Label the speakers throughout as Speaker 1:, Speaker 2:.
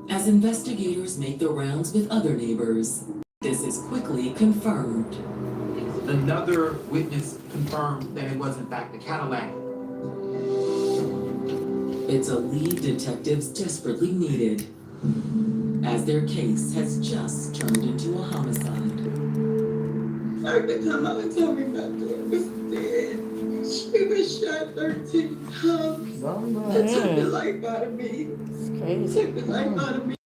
Speaker 1: As investigators make the rounds with other neighbors, this is quickly confirmed.
Speaker 2: Another witness confirmed that it was in fact a Cadillac.
Speaker 1: It's a lead detectives desperately needed, as their case has just turned into a homicide. Every time I would tell me my daughter was dead, she was shot 13 times. That took the life out of me. It's crazy. Took the life out of me.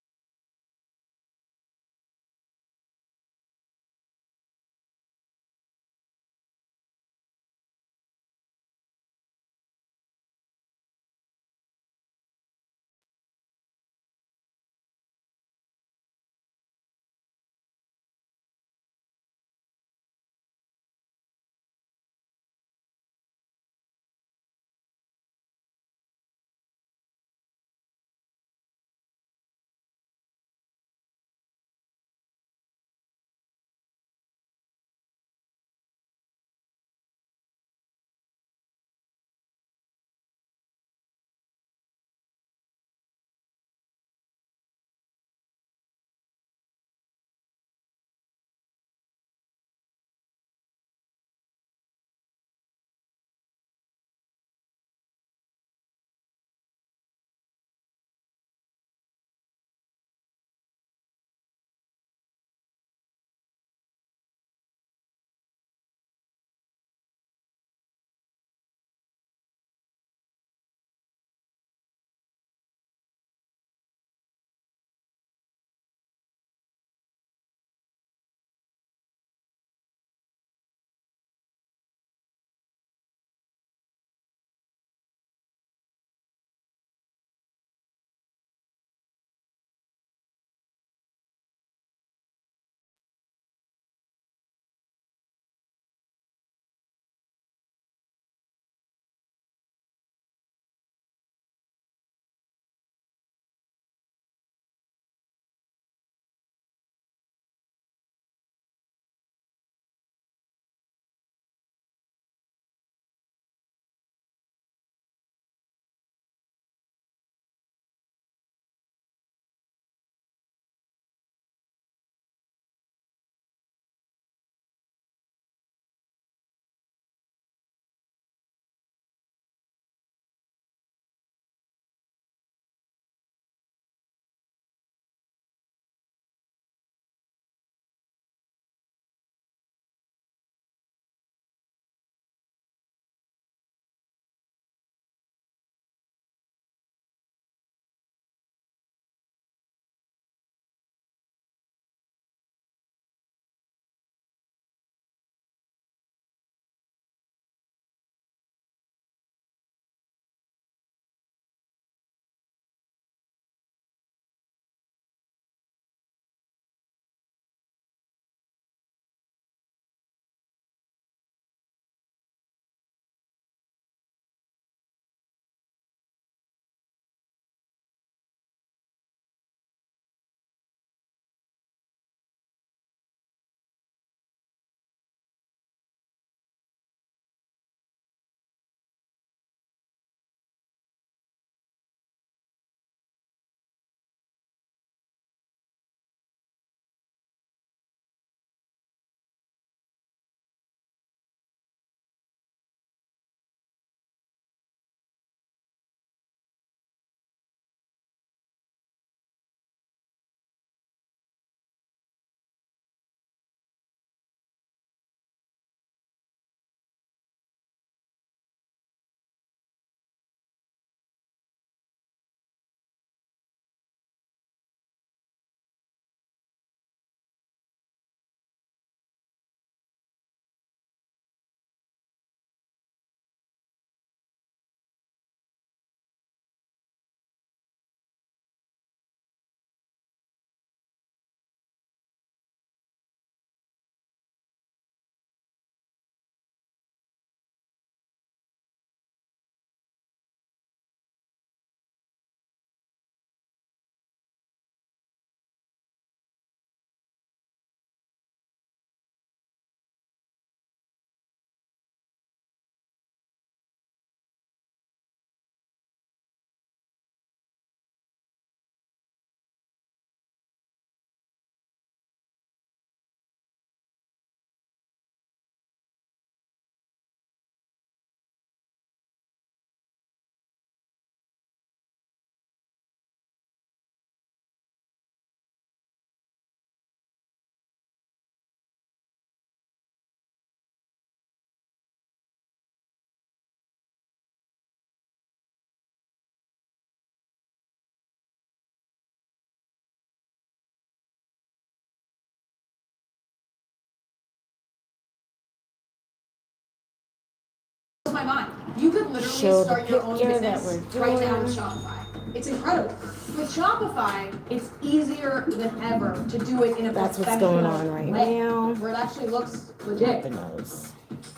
Speaker 3: my mind. You could literally
Speaker 4: Show
Speaker 3: start
Speaker 4: the
Speaker 3: your own
Speaker 4: picture that
Speaker 3: business
Speaker 4: we're
Speaker 3: right now with
Speaker 4: doing.
Speaker 3: Shopify. It's incredible. With Shopify, it's easier than ever to do it in a
Speaker 4: That's what's
Speaker 3: professional
Speaker 4: going on right
Speaker 3: way,
Speaker 4: now.
Speaker 3: where it actually looks
Speaker 4: With
Speaker 3: legit.
Speaker 4: the nose.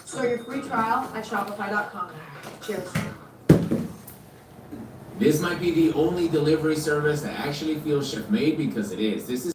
Speaker 3: Start your free trial at shopify.com. Cheers.
Speaker 5: This might be the only delivery service that actually feels chef made, because it is. This is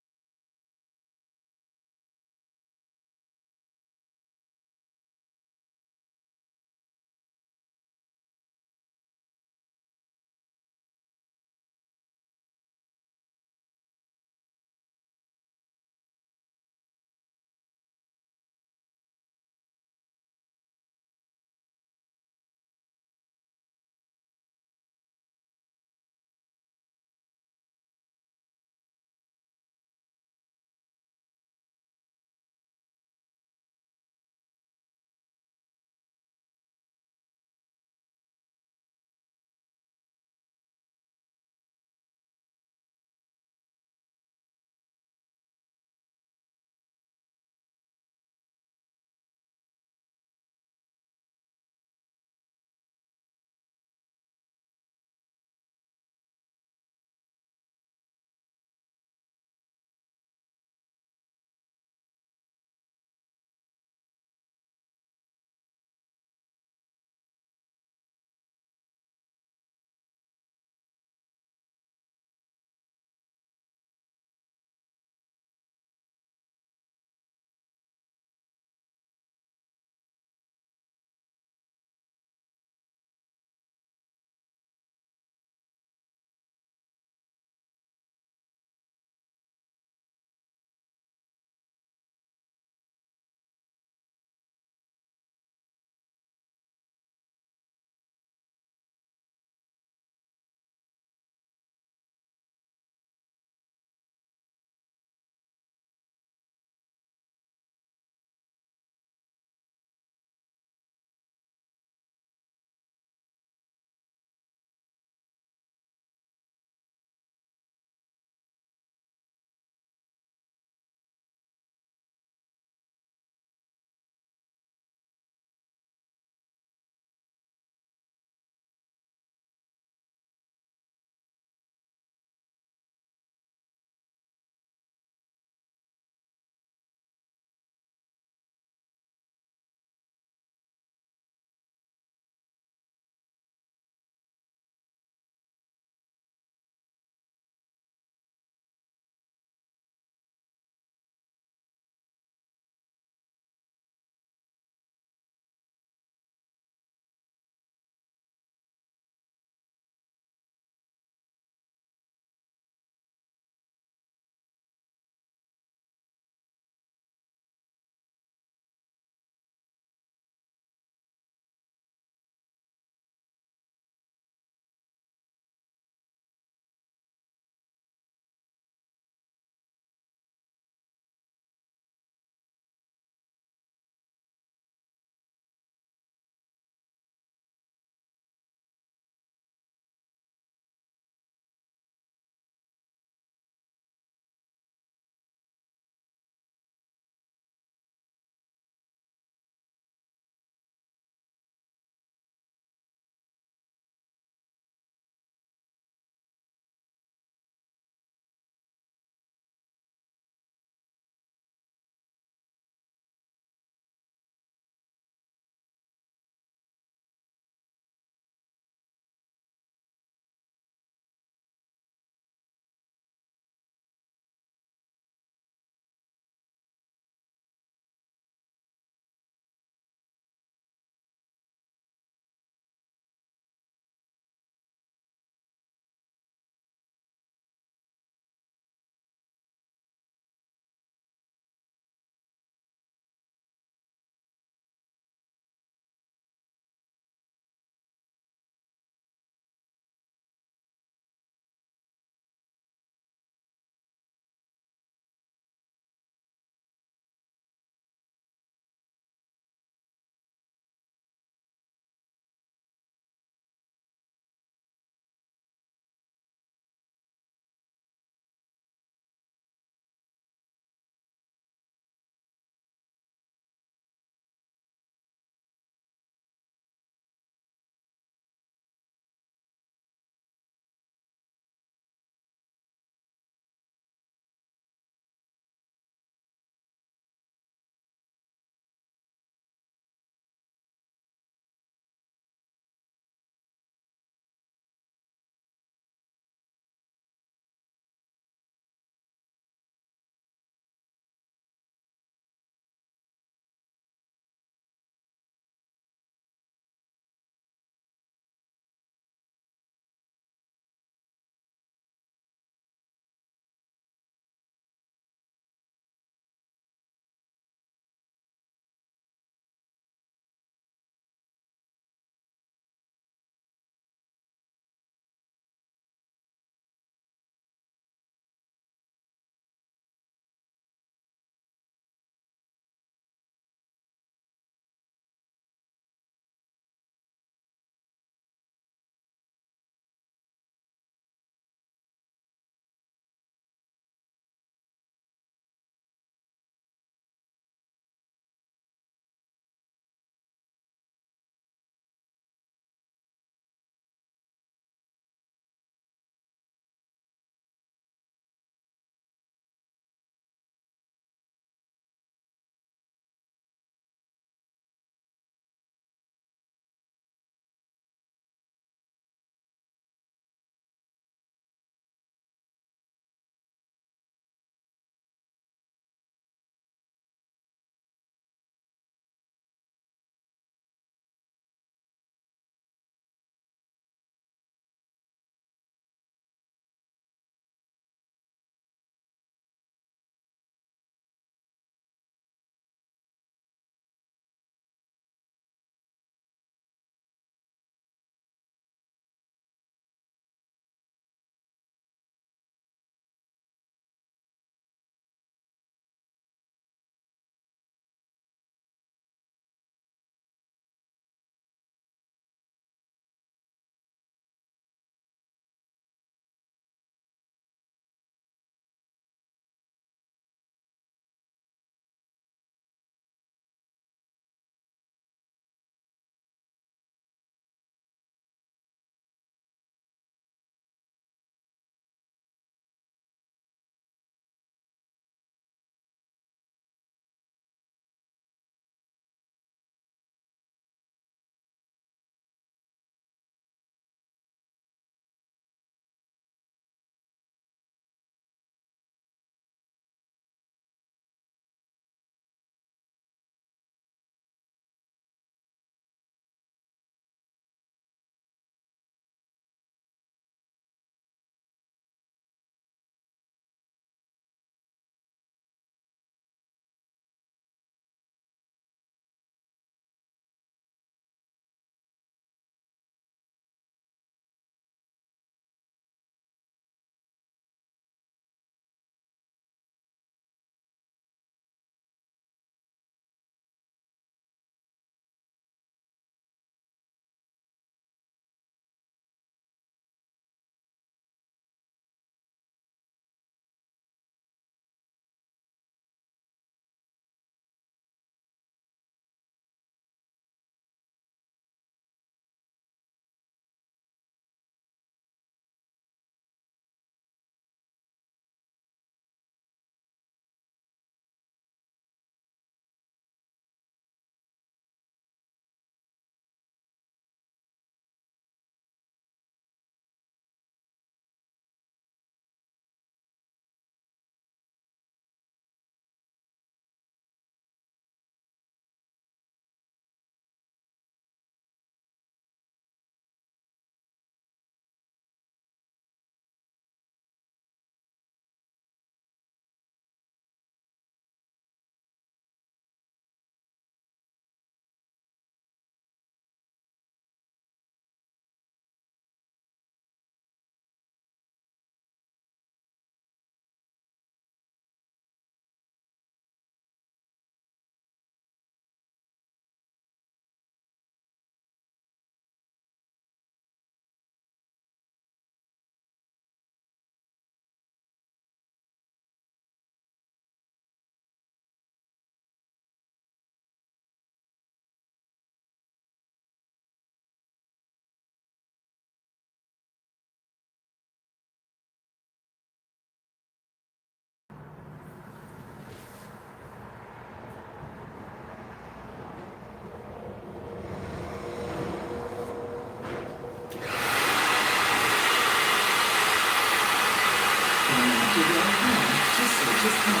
Speaker 1: after their home to search his car.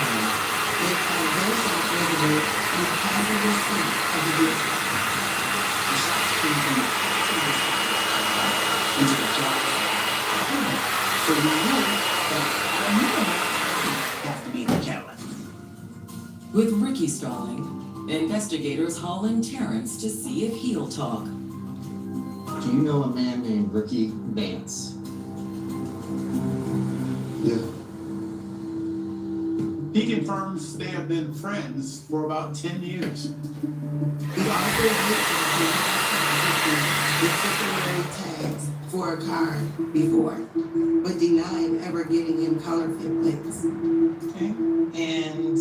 Speaker 1: They found gunshot residue in the passenger seat of the vehicle.
Speaker 4: The shots came from the passenger side of the car into the driver's side. So we knew that at a minimum, it has to be the Cadillac.
Speaker 1: With Ricky stalling, investigators haul in Terrence to see if he'll talk.
Speaker 6: Do you know a man named Ricky Vance?
Speaker 7: Yeah. He confirms they have been friends for about 10 years.
Speaker 8: He also with temporary tags for a car before, but denied ever getting him color fit plates.
Speaker 7: Okay. And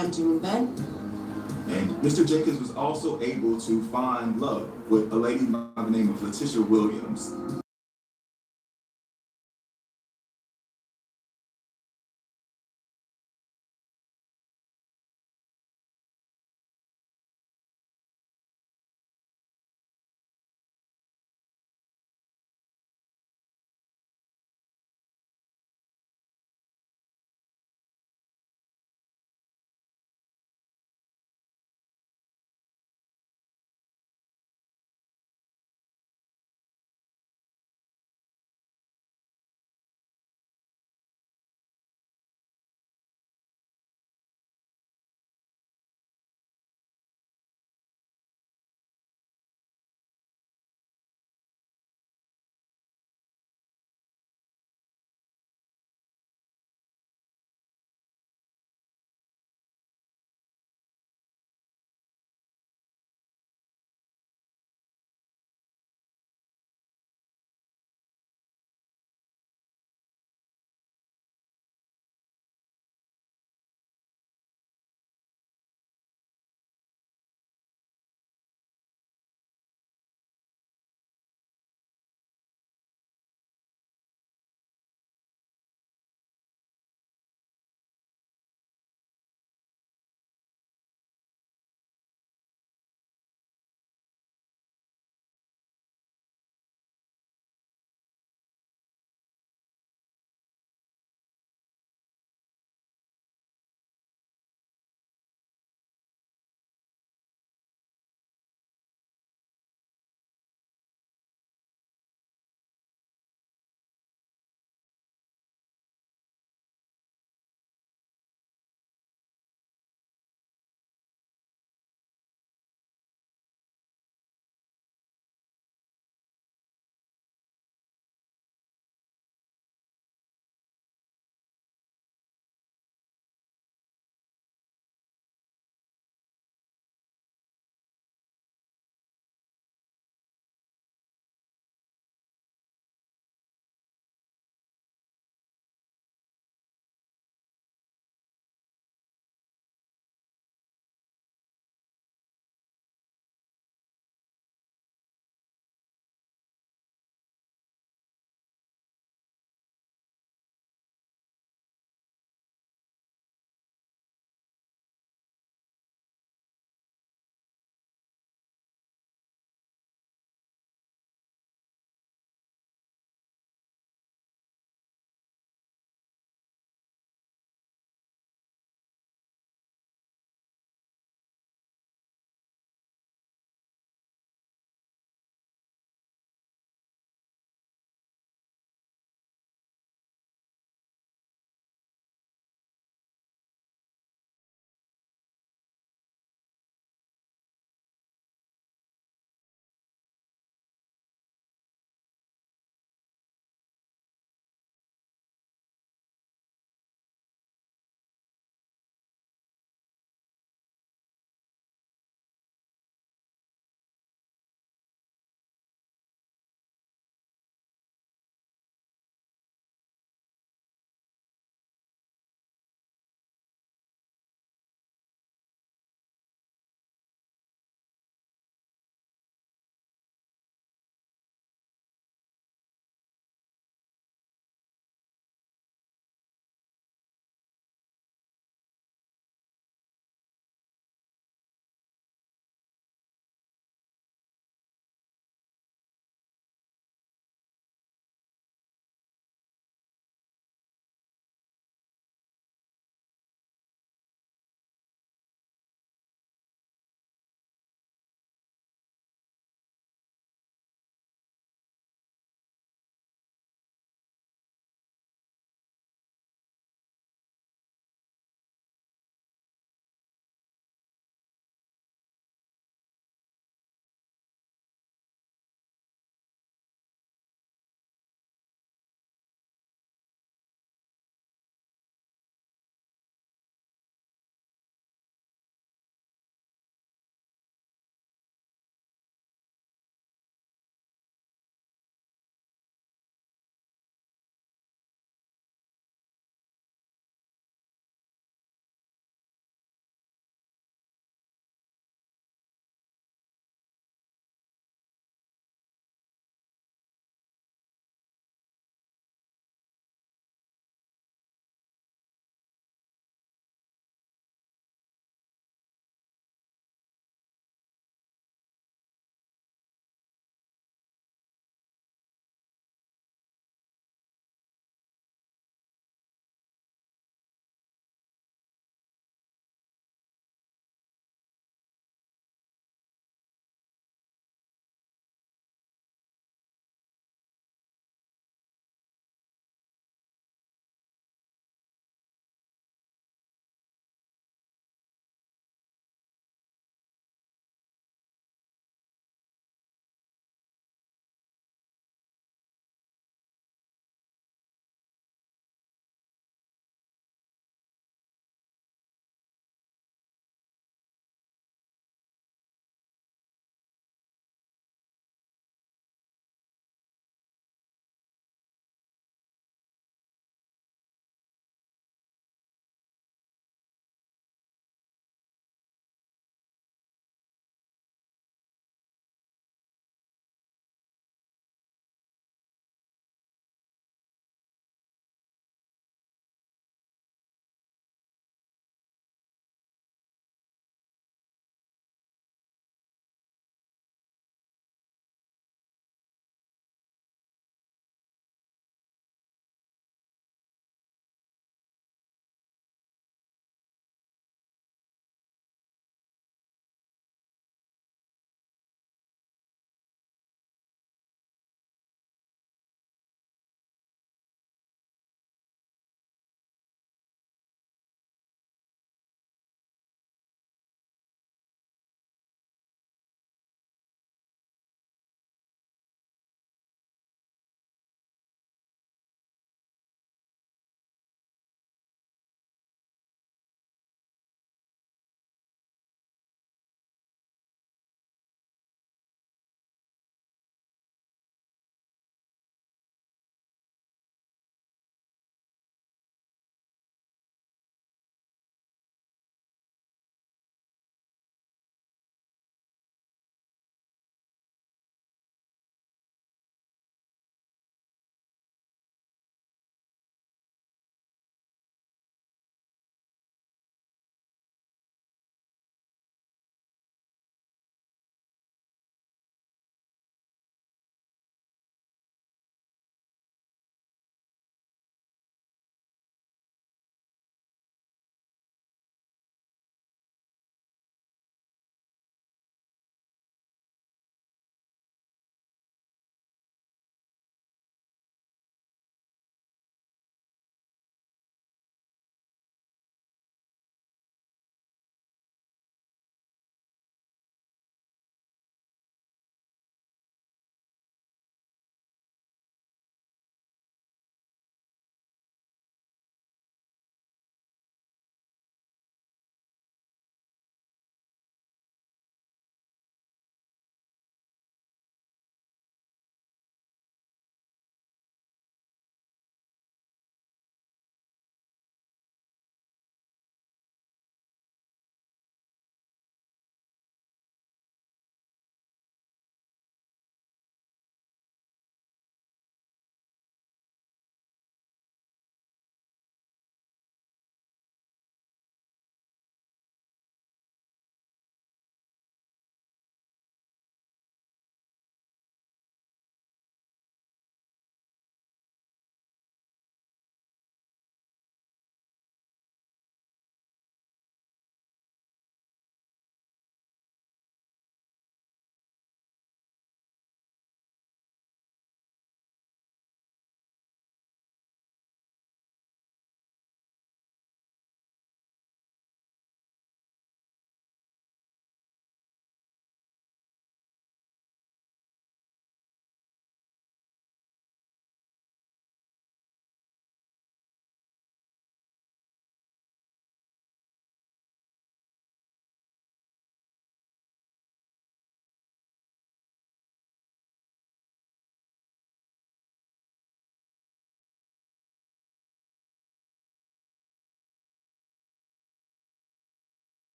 Speaker 8: him to move in.
Speaker 9: And Mr. Jenkins was also able to find love with a lady by the name of Letitia Williams.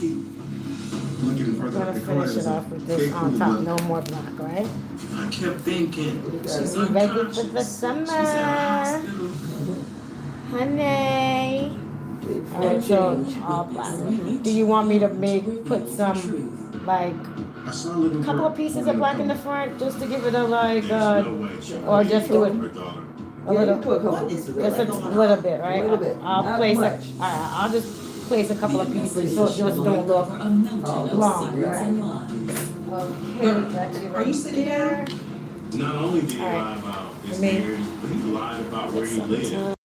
Speaker 9: keep looking
Speaker 10: We're
Speaker 9: further
Speaker 10: gonna
Speaker 9: at the
Speaker 10: finish it
Speaker 9: corners.
Speaker 10: off with this on top. No more black, right?
Speaker 9: I kept thinking, she's
Speaker 10: Are you ready for
Speaker 9: unconscious.
Speaker 10: the
Speaker 9: She's at the
Speaker 10: summer?
Speaker 9: hospital.
Speaker 10: Honey. Alright, so all black. Do you want me to put some, like,
Speaker 9: I saw a little
Speaker 10: couple
Speaker 9: girl
Speaker 10: of pieces of
Speaker 9: holding a
Speaker 10: black in the
Speaker 9: phone.
Speaker 10: front just to give it a, like,
Speaker 9: There's no way she
Speaker 10: or just do it
Speaker 9: her daughter.
Speaker 10: a little,
Speaker 11: put a couple
Speaker 10: just
Speaker 11: pieces
Speaker 10: a
Speaker 11: of black.
Speaker 10: little bit, right?
Speaker 11: A little bit.
Speaker 10: I'll
Speaker 11: Not
Speaker 10: place
Speaker 11: much.
Speaker 10: I'll just place a couple of pieces so it just don't look
Speaker 1: A mountain of
Speaker 10: long,
Speaker 1: secrets
Speaker 10: right?
Speaker 1: and lies.
Speaker 10: Okay,
Speaker 8: Are you sitting down?
Speaker 9: Not only did he
Speaker 10: All right.
Speaker 9: lie about his
Speaker 10: Me.
Speaker 9: marriage, but he lied about where he lived.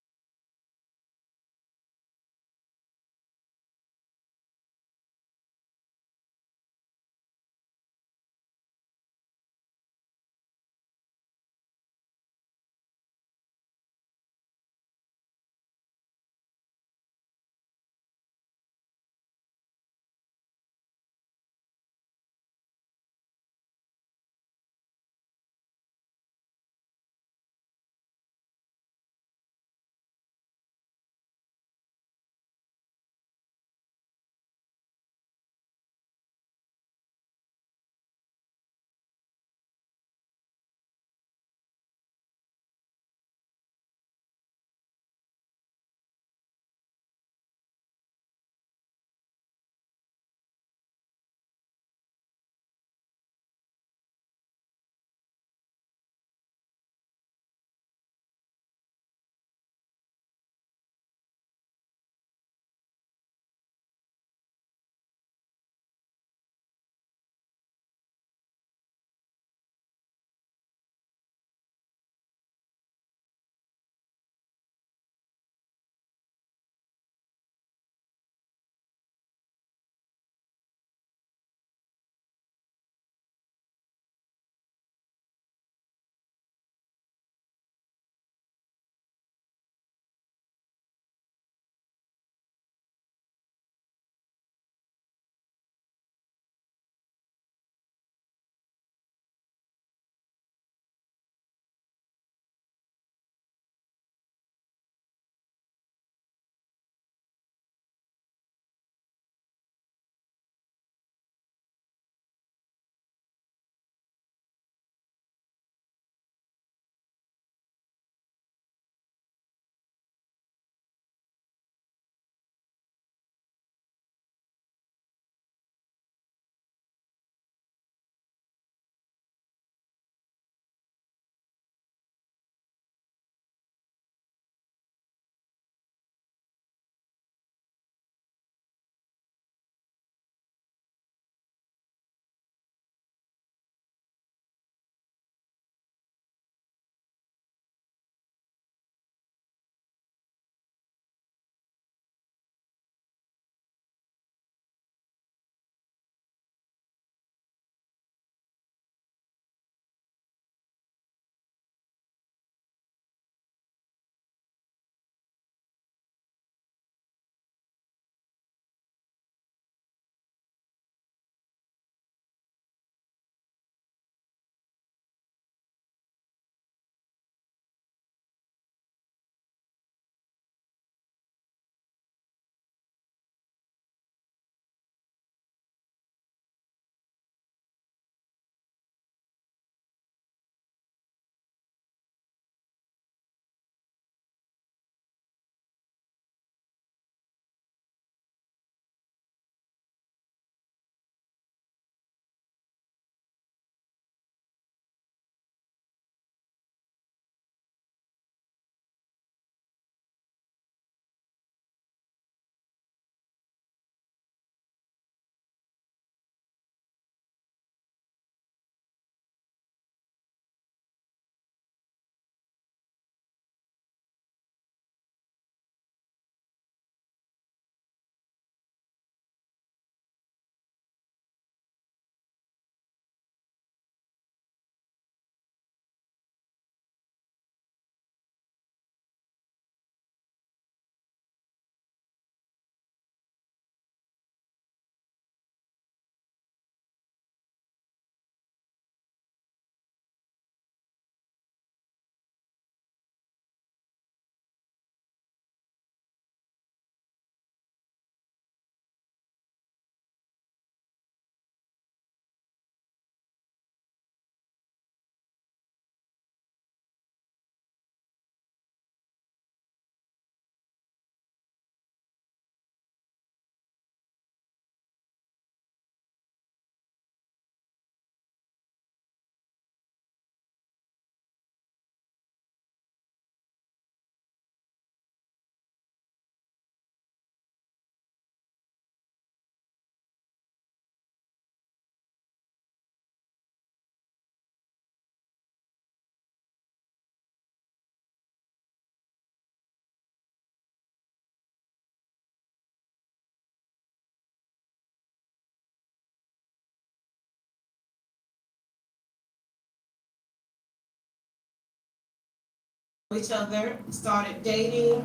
Speaker 8: each other, started dating.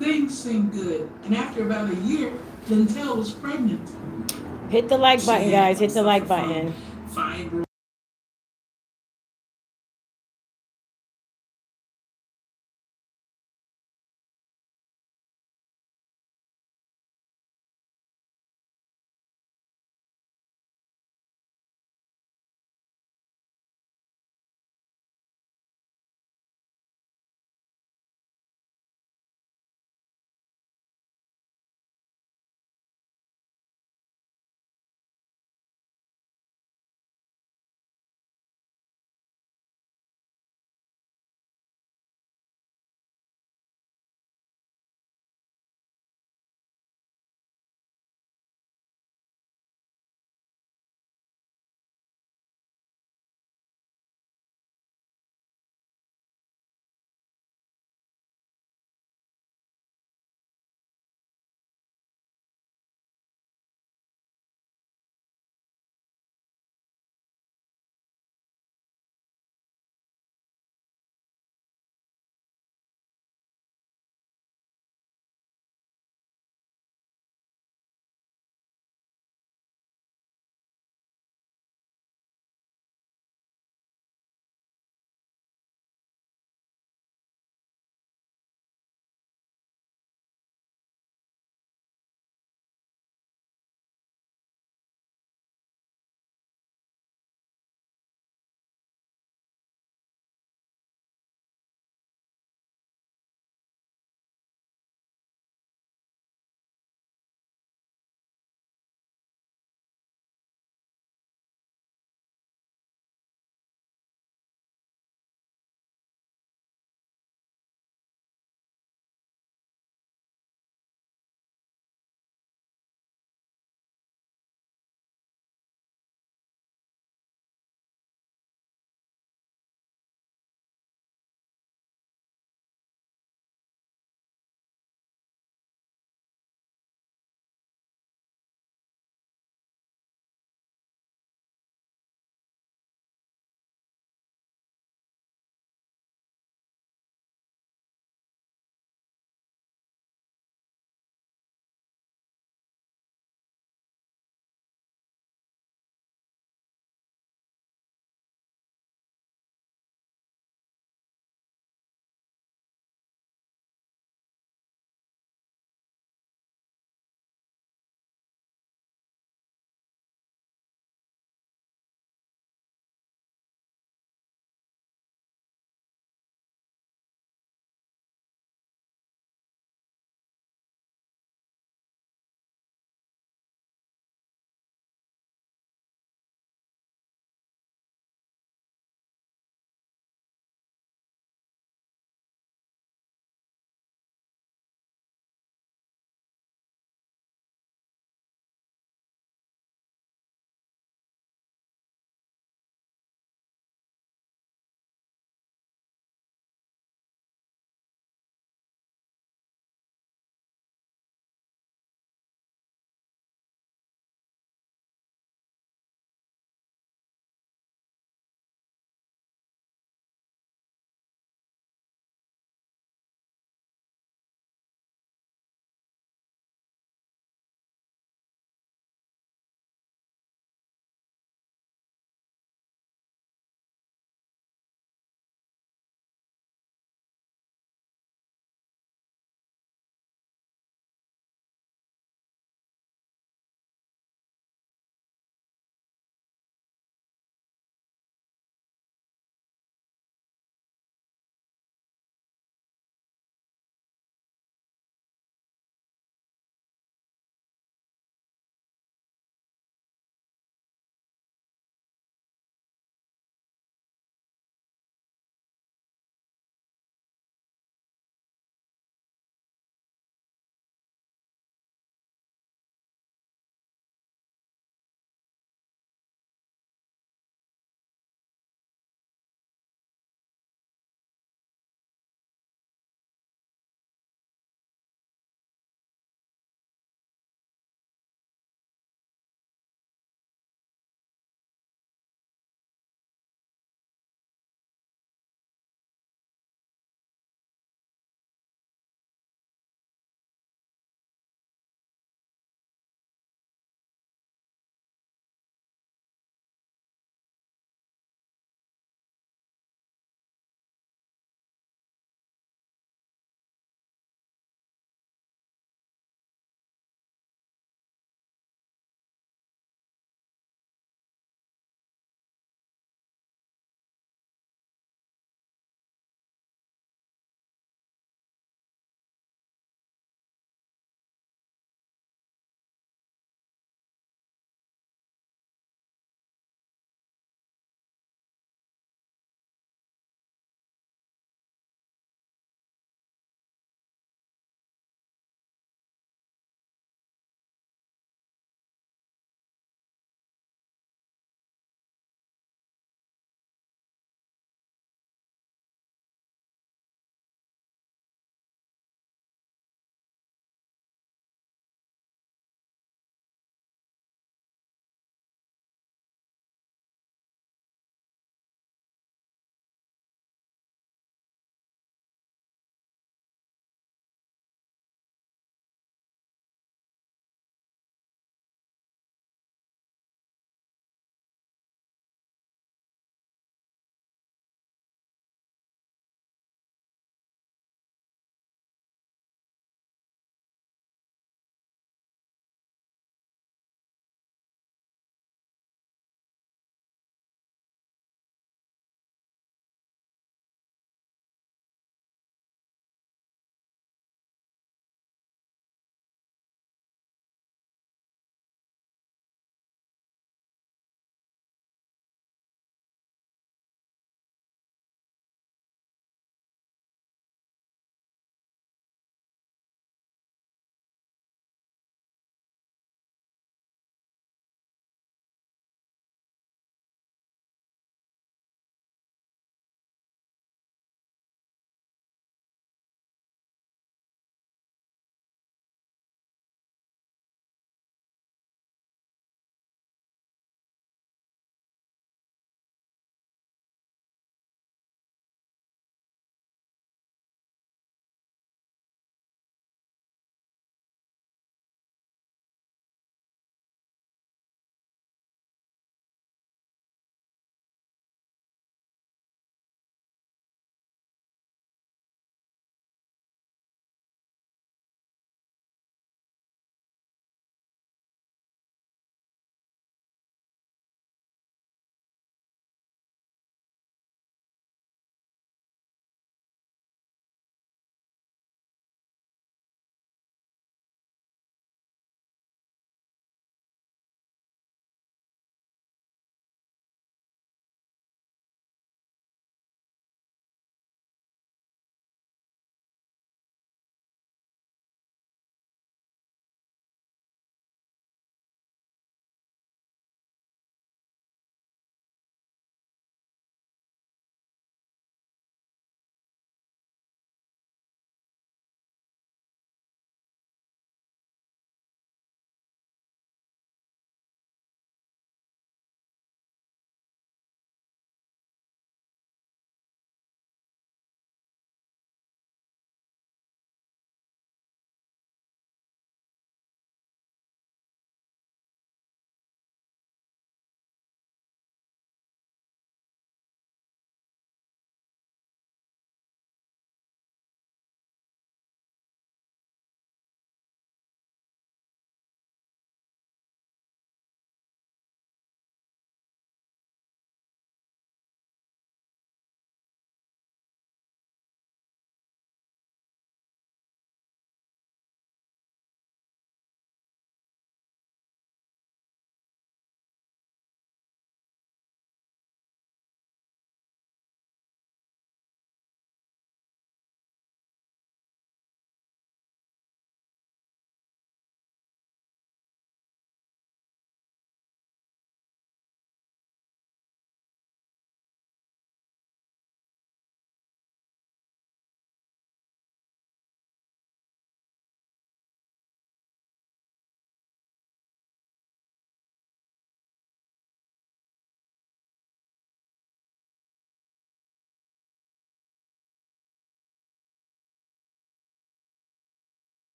Speaker 11: Things seemed good, and after about a year, Lintel was pregnant.
Speaker 10: Hit the like button, guys. Hit the like button.
Speaker 11: Fibroids.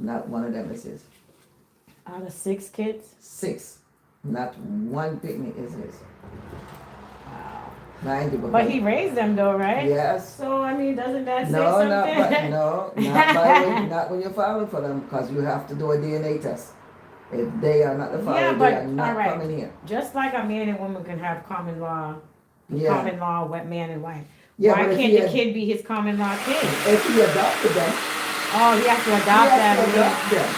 Speaker 12: not one of them is his.
Speaker 10: Out of 6 kids?
Speaker 12: 6. Not one picnic is his. Mind you,
Speaker 10: But he raised them though, right?
Speaker 12: Yes.
Speaker 10: So, I mean, doesn't that say
Speaker 12: No,
Speaker 10: something?
Speaker 12: not when you're filing for them, because you have to do a DNA test. If they are not the father,
Speaker 10: Yeah,
Speaker 12: they
Speaker 10: but,
Speaker 12: are not
Speaker 10: all right.
Speaker 12: coming here.
Speaker 10: Just like a man and woman can have common law,
Speaker 12: Yeah.
Speaker 10: man and wife.
Speaker 12: Yeah,
Speaker 10: Why
Speaker 12: but if
Speaker 10: can't
Speaker 12: he
Speaker 10: the
Speaker 12: had-
Speaker 10: kid be his common law kid?
Speaker 12: If he adopted them,
Speaker 10: Oh, he has to adopt
Speaker 12: he
Speaker 10: them.
Speaker 12: has to adopt them.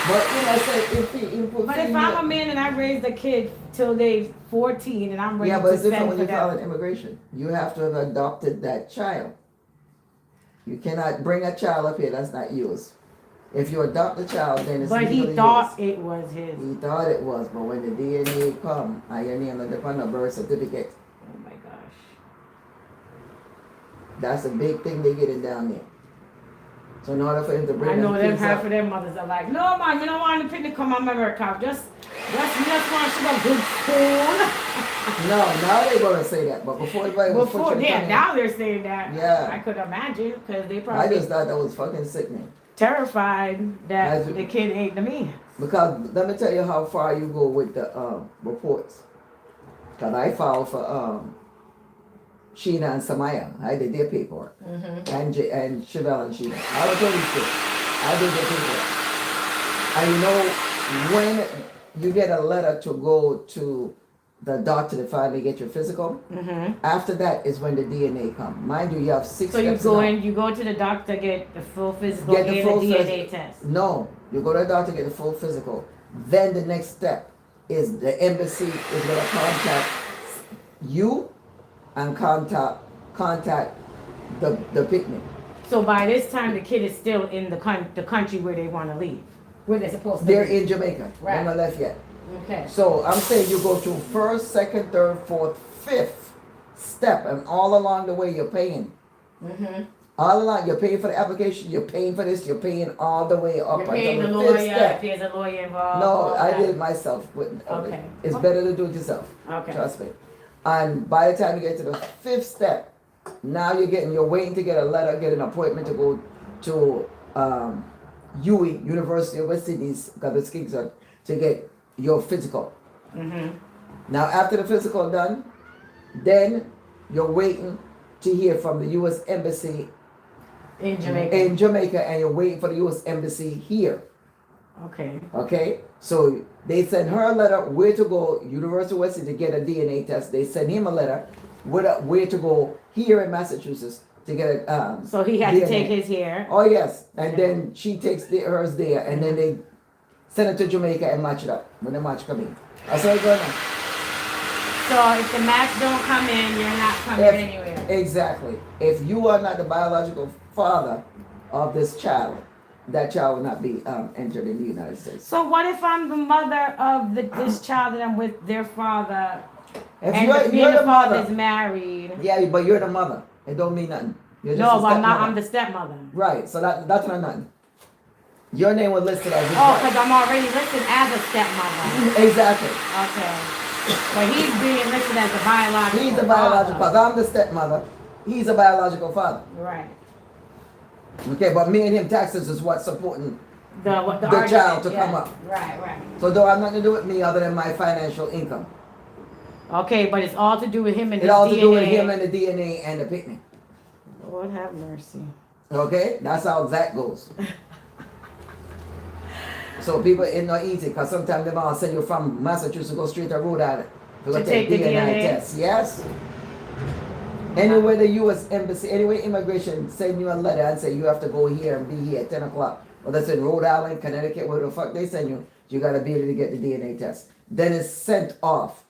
Speaker 12: But say if he input
Speaker 10: But if I'm a man and I raised a kid till they 14 and I'm ready
Speaker 12: yeah,
Speaker 10: to
Speaker 12: but it's different
Speaker 10: send
Speaker 12: when
Speaker 10: for
Speaker 12: you file
Speaker 10: them.
Speaker 12: an immigration. You have to have adopted that child. You cannot bring a child up here that's not yours. If you adopt the child, then it's
Speaker 10: But he
Speaker 12: legally
Speaker 10: thought
Speaker 12: yours.
Speaker 10: it was his.
Speaker 12: He thought it was, but when the DNA come, and your name on the birth certificate,
Speaker 10: Oh my gosh.
Speaker 12: that's a big thing they getting down there. So in order for him to bring
Speaker 10: I know
Speaker 12: them
Speaker 10: them
Speaker 12: kids
Speaker 10: half
Speaker 12: up,
Speaker 10: of their mothers are like, no man, we don't want the kid to come America. Just want to go good school.
Speaker 12: no, now they're gonna say that, but before everybody was
Speaker 10: Before,
Speaker 12: pushing
Speaker 10: yeah, now they're saying that.
Speaker 12: Yeah.
Speaker 10: I could imagine because they
Speaker 12: I
Speaker 10: probably
Speaker 12: just thought that was fucking sickening.
Speaker 10: terrified that
Speaker 12: As-
Speaker 10: the kid ate the meat.
Speaker 12: Because let me tell you how far you go with the reports. Cause I filed for Sheena and Samaya. I did their paperwork.
Speaker 10: Mm-hmm.
Speaker 12: And Chevelle and Sheena. I was doing this. I did their paperwork. And you know, when you get a letter to go to the doctor to finally get your physical,
Speaker 10: Mm-hmm.
Speaker 12: after that is when the DNA come. Mind you, you have 6
Speaker 10: So you
Speaker 12: steps
Speaker 10: go
Speaker 12: now.
Speaker 10: in, you go to the doctor, get the full physical
Speaker 12: Get the
Speaker 10: and
Speaker 12: full
Speaker 10: the DNA
Speaker 12: phys-
Speaker 10: test.
Speaker 12: No, you go to the doctor, get the full physical. Then the next step is the embassy is gonna contact you and contact the picnic.
Speaker 10: So by this time, the kid is still in the country where they want to leave, where they're supposed to.
Speaker 12: They're
Speaker 10: leave.
Speaker 12: in Jamaica.
Speaker 10: Right.
Speaker 12: They're not left yet.
Speaker 10: Okay.
Speaker 12: So I'm saying you go through 1st, 2nd, 3rd, 4th, 5th step, and all along the way you're paying.
Speaker 10: Mm-hmm.
Speaker 12: All along you're paying for the application, you're paying for this, you're paying all the way up
Speaker 10: You're paying the
Speaker 12: until the
Speaker 10: lawyer
Speaker 12: 5th
Speaker 10: if
Speaker 12: step.
Speaker 10: there's a lawyer involved.
Speaker 12: No,
Speaker 10: all
Speaker 12: I
Speaker 10: that.
Speaker 12: did it myself.
Speaker 10: Okay.
Speaker 12: It's better to do it yourself.
Speaker 10: Okay.
Speaker 12: Trust me. And by the time you get to the 5th step, now you're waiting to get a letter, get an appointment to go to UWI, University of West Indies, because it's Kingston, to get your physical.
Speaker 10: Mm-hmm.
Speaker 12: Now after the physical done, then you're waiting to hear from the U.S. Embassy
Speaker 10: In Jamaica.
Speaker 12: in Jamaica, and you're waiting for the U.S. Embassy here.
Speaker 10: Okay.
Speaker 12: Okay, so they send her a letter where to go, University of West Indies, to get a DNA test. They send him a letter with where to go here in Massachusetts to get a
Speaker 10: So he had
Speaker 12: DNA.
Speaker 10: to take his here.
Speaker 12: Oh yes, and then she takes hers there, and then they send it to Jamaica and match it up when the match come in. That's how it goes now.
Speaker 10: So if the match don't come in, you're not coming
Speaker 12: If-
Speaker 10: anywhere.
Speaker 12: Exactly. If you are not the biological father of this child, that child will not be entered in the United States.
Speaker 10: So what if I'm the mother of this child and I'm with their father,
Speaker 12: If
Speaker 10: and
Speaker 12: you're
Speaker 10: the
Speaker 12: the
Speaker 10: father's
Speaker 12: mother,
Speaker 10: married?
Speaker 12: yeah, but you're the mother. It don't mean nothing. You're just
Speaker 10: No,
Speaker 12: a
Speaker 10: but I'm not.
Speaker 12: stepmother.
Speaker 10: I'm the stepmother.
Speaker 12: Right, so that's not nothing. Your name was listed as his
Speaker 10: Oh,
Speaker 12: wife.
Speaker 10: because I'm already listed as a stepmother.
Speaker 12: Exactly.
Speaker 10: Okay. But he's being listed as a biological.
Speaker 12: He's the biological father. I'm the stepmother. He's a biological father.
Speaker 10: Right.
Speaker 12: Okay, but me and him taxes is what's supporting
Speaker 10: The
Speaker 12: the child to
Speaker 10: argument,
Speaker 12: come
Speaker 10: yeah.
Speaker 12: up.
Speaker 10: Right, right.
Speaker 12: So don't have nothing to do with me other than my financial income.
Speaker 10: Okay, but it's all to do with him and
Speaker 12: It
Speaker 10: his
Speaker 12: all to
Speaker 10: DNA.
Speaker 12: do with him and the DNA and the picnic.
Speaker 10: Lord have mercy.
Speaker 12: Okay, that's how that goes. So people, it's not easy because sometimes they might send you from Massachusetts, go straight to Rhode Island to go
Speaker 10: To
Speaker 12: take
Speaker 10: take the
Speaker 12: DNA
Speaker 10: DNA?
Speaker 12: test. Yes. Anywhere the U.S. Embassy, anywhere immigration send you a letter and say you have to go here and be here at 10 o'clock. Well, that's in Rhode Island, Connecticut, where the fuck they send you. You got to be able to get the DNA test. Then it's sent off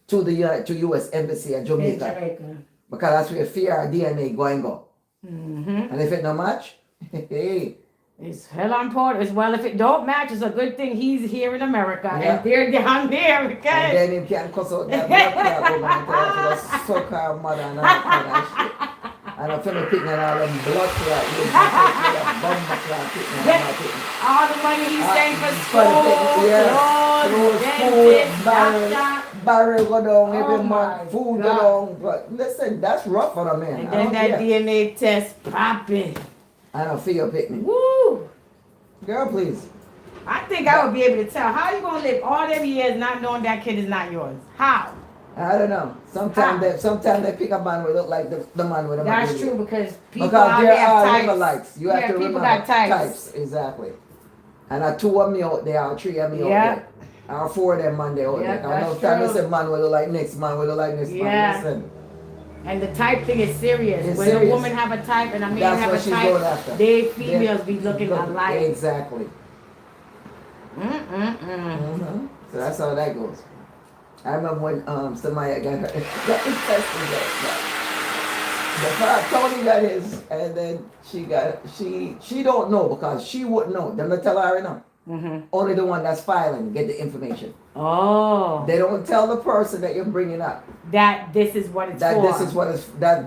Speaker 12: to the to U.S. Embassy at
Speaker 10: In
Speaker 12: Jamaica.
Speaker 10: Jamaica.
Speaker 12: Because that's where fear DNA go and go.
Speaker 10: Mm-hmm.
Speaker 12: And if it not match, hey,
Speaker 10: It's hell important. Well, if it don't match, it's a good thing he's here in America
Speaker 12: Yeah.
Speaker 10: and they're down there
Speaker 12: and
Speaker 10: because.
Speaker 12: then him can cuss out that black card woman and tell her to suck her mother and all that shit. And I feel me picking and all them blood clot, you bomber clot picking and all that.
Speaker 10: All the money he's saving for
Speaker 12: for the
Speaker 10: school,
Speaker 12: picnic, yeah.
Speaker 10: clothes,
Speaker 12: Food,
Speaker 10: dentist, doctor.
Speaker 12: barrel go down every
Speaker 10: Oh
Speaker 12: month,
Speaker 10: my
Speaker 12: food
Speaker 10: God.
Speaker 12: go down. But listen, that's rough for a man.
Speaker 10: And
Speaker 12: I
Speaker 10: then
Speaker 12: don't
Speaker 10: that
Speaker 12: care.
Speaker 10: DNA test popping.
Speaker 12: I don't feel picnic.
Speaker 10: Woo!
Speaker 12: Girl, please.
Speaker 10: I think I would be able to tell. How you gonna live all them years not knowing that kid is not yours? How?
Speaker 12: I don't know. Sometimes they pick a man who look like the man with the
Speaker 10: That's
Speaker 12: money.
Speaker 10: true because people
Speaker 12: Because
Speaker 10: out
Speaker 12: there
Speaker 10: there
Speaker 12: are
Speaker 10: have types.
Speaker 12: lookalikes. You have
Speaker 10: Yeah,
Speaker 12: to
Speaker 10: people
Speaker 12: remember.
Speaker 10: got types.
Speaker 12: Exactly. And 2 of me out there, or 3 of me
Speaker 10: Yeah.
Speaker 12: out there. Or 4 of them man they out
Speaker 10: Yeah,
Speaker 12: there. I know
Speaker 10: that's
Speaker 12: time
Speaker 10: true.
Speaker 12: they say man will look like next, man will look like next
Speaker 10: Yeah.
Speaker 12: man. Listen.
Speaker 10: And the type thing is serious.
Speaker 12: It's
Speaker 10: when
Speaker 12: serious.
Speaker 10: a woman have a type and a man
Speaker 12: That's
Speaker 10: have
Speaker 12: what
Speaker 10: a
Speaker 12: she's going
Speaker 10: type,
Speaker 12: after.
Speaker 10: they females be looking
Speaker 12: Look,
Speaker 10: alike.
Speaker 12: Exactly.
Speaker 10: Mm-mm-mm.
Speaker 12: So that's how that goes. I remember when somebody got her got his testing the Tony got his, and then she don't know because she wouldn't know. Them not tell her right now.
Speaker 10: Mm-hmm.
Speaker 12: Only the one that's filing get the information.
Speaker 10: Oh.
Speaker 12: They don't tell the person that you're bringing up
Speaker 10: That this is what it's
Speaker 12: that
Speaker 10: for.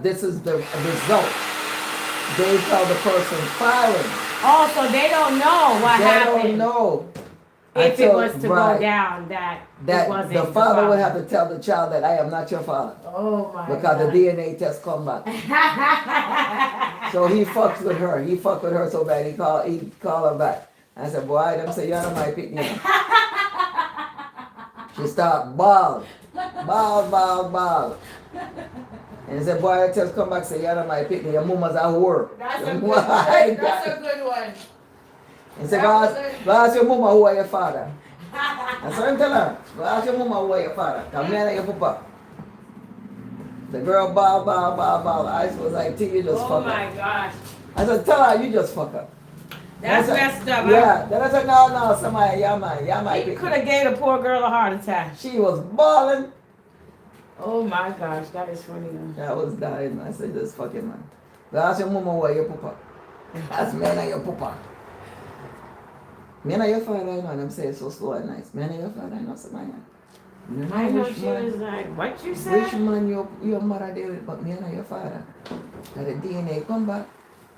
Speaker 12: this is the result. They tell the person filing.
Speaker 10: Oh, so they don't know what happened.
Speaker 12: They don't know.
Speaker 10: If it was to
Speaker 12: right,
Speaker 10: go down, that it
Speaker 12: that
Speaker 10: wasn't
Speaker 12: the father would have to tell the child that I am not your father.
Speaker 10: Oh my
Speaker 12: Because
Speaker 10: God.
Speaker 12: the DNA test come back. So he fucks with her. He fucked with her so bad he called her back. I said, boy, them say you're not my picnic. She start bawl. And he said, boy, the test come back say you're not my picnic. Your mama's a whore.
Speaker 10: That's a good
Speaker 12: Why?
Speaker 10: one. That's a good one.
Speaker 12: He said, go ask your mama who are your father. That's what I'm telling her. Go ask your mama who are your father. Come here and your papa. The girl bawl. I was like, T, you just fuck
Speaker 10: Oh
Speaker 12: up.
Speaker 10: my gosh.
Speaker 12: I said, tell her you just fuck up.
Speaker 10: That's
Speaker 12: I said,
Speaker 10: messed up.
Speaker 12: Yeah. Then I said, no, somebody, yeah, man.
Speaker 10: He could have gave the poor girl a heart attack.
Speaker 12: She was bawling.
Speaker 10: Oh my gosh, that is funny though.
Speaker 12: I was dying. I said, this fucking man. Go ask your mama who are your papa. Ask me and your papa. Me and your father, I know, and I'm saying so slow and nice. Me and your father, I know somebody.
Speaker 10: I know she was like, what you said?
Speaker 12: Which man your mother deal with, but me and your father. That the DNA come back,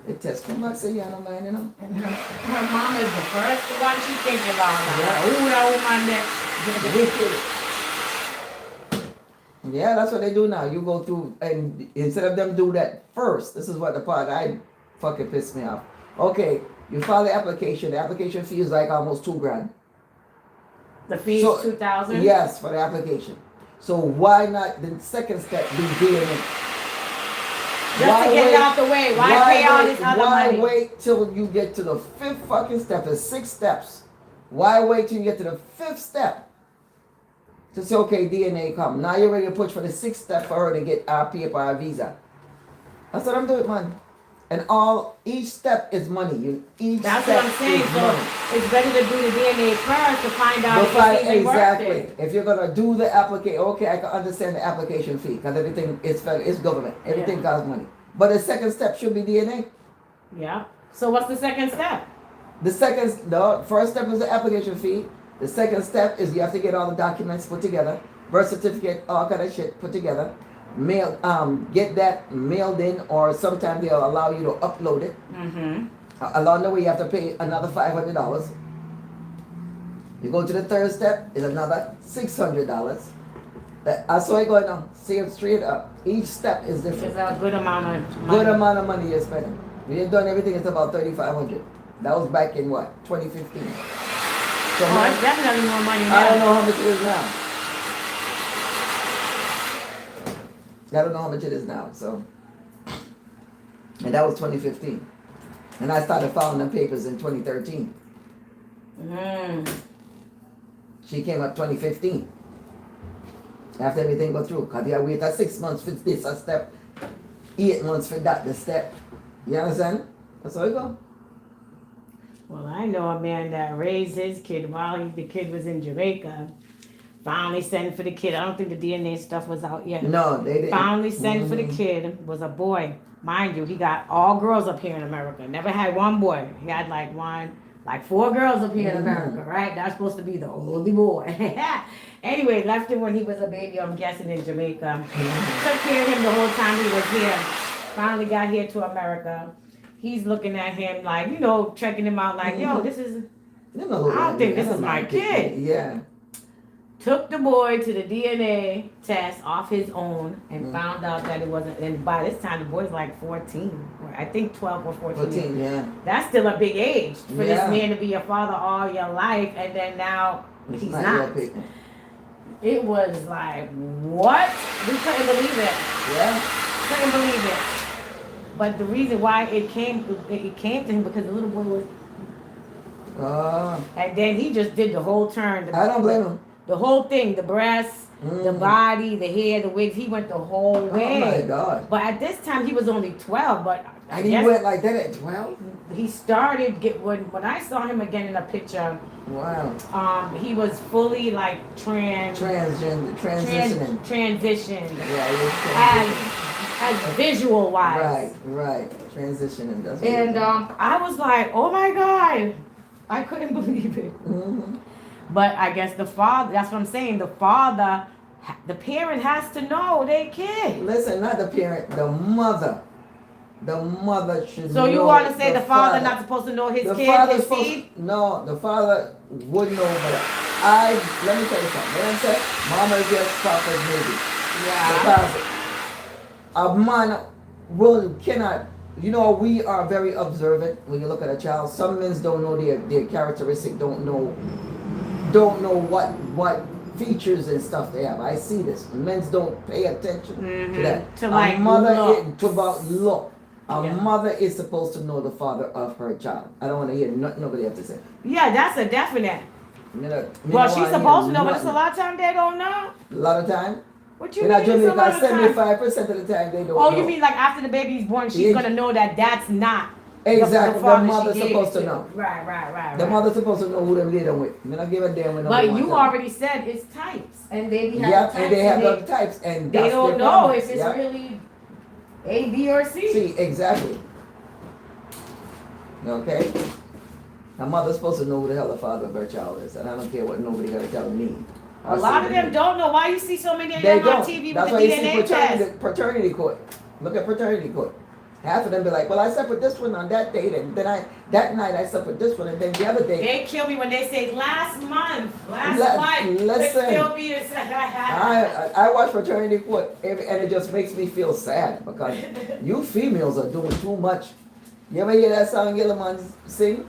Speaker 12: the test come back, say you don't mind, you know.
Speaker 10: And her mom is the first one she thinking about.
Speaker 12: Yeah.
Speaker 10: Who that woman that?
Speaker 12: Yeah, that's what they do now. You go through, and instead of them do that first, this is what the part I fucking pissed me off. Okay, you file the application fee is like almost $2,000.
Speaker 10: The fee is 2,000?
Speaker 12: Yes, for the application. So why not the second step be DNA?
Speaker 10: Just to get it out the way. Why pay all this other money?
Speaker 12: Why wait till you get to the 5th fucking step? There's 6 steps. Why wait till you get to the 5th step? To say, okay, DNA come. Now you're ready to push for the 6th step for her to get our paper, our visa. That's what I'm doing, man. And each step is money.
Speaker 10: That's what I'm saying. So it's better to do the DNA first to find out if it's even worth it.
Speaker 12: If you're gonna do the application, okay, I can understand the application fee because everything is federal, it's government. Everything costs money. But the second step should be DNA.
Speaker 10: Yeah. So what's the second step?
Speaker 12: The first step is the application fee. The second step is you have to get all the documents put together, birth certificate, all kind of shit put together. Get that mailed in, or sometimes they'll allow you to upload it.
Speaker 10: Mm-hmm.
Speaker 12: Along the way, you have to pay another $500. You go to the 3rd step, is another $600. I saw it going on. See it straight up. Each step is different.
Speaker 10: It's a good amount of money.
Speaker 12: Good amount of money you're spending. When you've done everything, it's about $3,500. That was back in what? 2015. So
Speaker 10: it's definitely more money now.
Speaker 12: I don't know how much it is now. I don't know how much it is now, so. And that was 2015. And I started filing them papers in 2013. She came up 2015. After everything go through. Because you have to wait 6 months for this a step. 8 months for that the step. You understand? That's how it go.
Speaker 10: Well, I know a man that raised his kid while the kid was in Jamaica. Finally sent for the kid. I don't think the DNA stuff was out yet.
Speaker 12: No, they didn't.
Speaker 10: Finally sent for the kid. Was a boy. Mind you, he got all girls up here in America. Never had one boy. He had like 4 girls up here in America, right? That's supposed to be the only boy. Anyway, left him when he was a baby, I'm guessing, in Jamaica. Took care of him the whole time he was here. Finally got here to America. He's looking at him like, checking him out like, yo, this is, I don't think this is my kid.
Speaker 12: Yeah.
Speaker 10: took the boy to the DNA test off his own and found out that it wasn't. And by this time, the boy's like 14, or I think 12 or 14.
Speaker 12: 14, yeah.
Speaker 10: That's still a big age for
Speaker 12: Yeah.
Speaker 10: this man to be your father all your life, and then now
Speaker 12: It's
Speaker 10: he's
Speaker 12: not
Speaker 10: not.
Speaker 12: your people.
Speaker 10: It was like, what? We couldn't believe it.
Speaker 12: Yeah.
Speaker 10: Couldn't believe it. But the reason why it came to him because the little boy was, and then he just did the whole turn.
Speaker 12: I don't blame him.
Speaker 10: The whole thing, the breasts, the body, the hair, the wigs, he went the whole way.
Speaker 12: Oh my God.
Speaker 10: But at this time he was only 12, but I
Speaker 12: And he
Speaker 10: guess
Speaker 12: went like that at 12?
Speaker 10: he started when I saw him again in a picture,
Speaker 12: Wow.
Speaker 10: he was fully like
Speaker 12: Transitioning.
Speaker 10: transitioned
Speaker 12: Yeah, he was transitioning.
Speaker 10: as visual wise.
Speaker 12: Right. Transitioning. That's what
Speaker 10: And
Speaker 12: it is.
Speaker 10: I was like, oh my God, I couldn't believe it. But I guess the father, that's what I'm saying, the parent has to know their kid.
Speaker 12: Listen, not the parent, the mother. The mother should know.
Speaker 10: So you want to say the father not supposed to know his
Speaker 12: The
Speaker 10: kid,
Speaker 12: father's
Speaker 10: his
Speaker 12: supposed,
Speaker 10: seed?
Speaker 12: no, the father would know, but let me tell you something. What I'm saying, mama is just papa's baby.
Speaker 10: Yeah.
Speaker 12: Because a man cannot, we are very observant when you look at a child. Some men don't know their characteristic, don't know what features and stuff they have. I see this. Men don't pay attention to that.
Speaker 10: To like
Speaker 12: a mother
Speaker 10: look.
Speaker 12: to about look. A mother is supposed to know the father of her child. I don't want to hear nobody have to say.
Speaker 10: Yeah, that's a definite. Well, she's supposed to know, but it's a lot of time they don't know.
Speaker 12: A lot of time.
Speaker 10: What you
Speaker 12: In
Speaker 10: mean? It's a lot
Speaker 12: Jamaica,
Speaker 10: of time.
Speaker 12: 75% of the time they don't know.
Speaker 10: Oh, you mean like after the baby's born, she's gonna know that that's not
Speaker 12: Exactly. The
Speaker 10: father
Speaker 12: mother's
Speaker 10: she gave
Speaker 12: supposed
Speaker 10: it
Speaker 12: to know.
Speaker 10: Right.
Speaker 12: The mother's supposed to know who them leader with. I don't give a damn when
Speaker 10: But
Speaker 12: nobody
Speaker 10: you
Speaker 12: wants
Speaker 10: already said it's types, and they be
Speaker 12: Yeah,
Speaker 10: having
Speaker 12: and they have
Speaker 10: types,
Speaker 12: other types, and
Speaker 10: they
Speaker 12: that's
Speaker 10: don't
Speaker 12: their
Speaker 10: know
Speaker 12: problem.
Speaker 10: if it's
Speaker 12: Yeah.
Speaker 10: really A, B, or C.
Speaker 12: See, exactly. Okay? A mother's supposed to know who the hell the father of her child is, and I don't care what nobody got to tell me.
Speaker 10: A lot of them don't know. Why you see so many of
Speaker 12: They
Speaker 10: them on
Speaker 12: don't.
Speaker 10: TV
Speaker 12: That's
Speaker 10: with
Speaker 12: why
Speaker 10: the
Speaker 12: you see
Speaker 10: DNA test?
Speaker 12: paternity court. Look at paternity court. Half of them be like, well, I slept with this one on that date, and then that night I slept with this one, and then the other day.
Speaker 10: They kill me when they say last month.
Speaker 12: Listen.
Speaker 10: Still be
Speaker 12: I watch paternity court, and it just makes me feel sad because you females are doing too much. You ever hear that song Gilliman sing?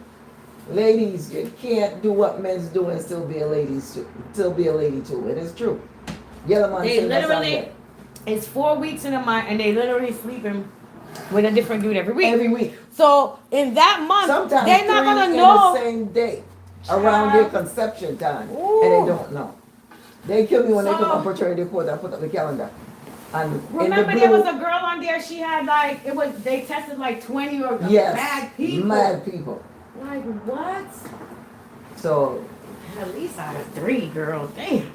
Speaker 12: Ladies, you can't do what men's do and still be a lady too. It is true. Gilliman
Speaker 10: They
Speaker 12: sing that song.
Speaker 10: literally, it's 4 weeks in a month, and they literally sleeping with a different dude every week.
Speaker 12: Every week.
Speaker 10: So in that month,
Speaker 12: Sometimes
Speaker 10: they're not
Speaker 12: 3
Speaker 10: gonna
Speaker 12: in
Speaker 10: know.
Speaker 12: the same day around their conception time, and they don't know. They kill me when they come on paternity court and put up the calendar. And
Speaker 10: Remember, there was a girl on there. She had like they tested like 20 or mad people.
Speaker 12: Mad people.
Speaker 10: Like what?
Speaker 12: So
Speaker 10: at least I had 3 girls. Damn.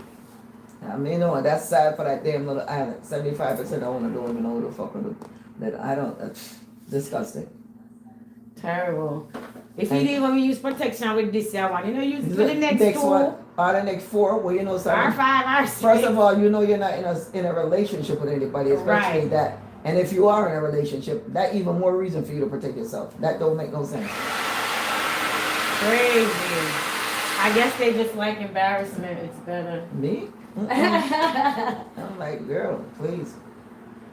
Speaker 12: I mean, that's sad for that damn little island. 75% of owner don't even know who the fuck that I don't. That's disgusting.
Speaker 10: Terrible. If you didn't want to use protection with this one, use for the next 2.
Speaker 12: One, or the next 4, well, something.
Speaker 10: R5, R6.
Speaker 12: First of all, you're not in a relationship with anybody, especially that. And if you are in a relationship, that even more reason for you to protect yourself. That don't make no sense.
Speaker 10: Crazy. I guess they just like embarrassment. It's better.
Speaker 12: Me? I'm like, girl, please.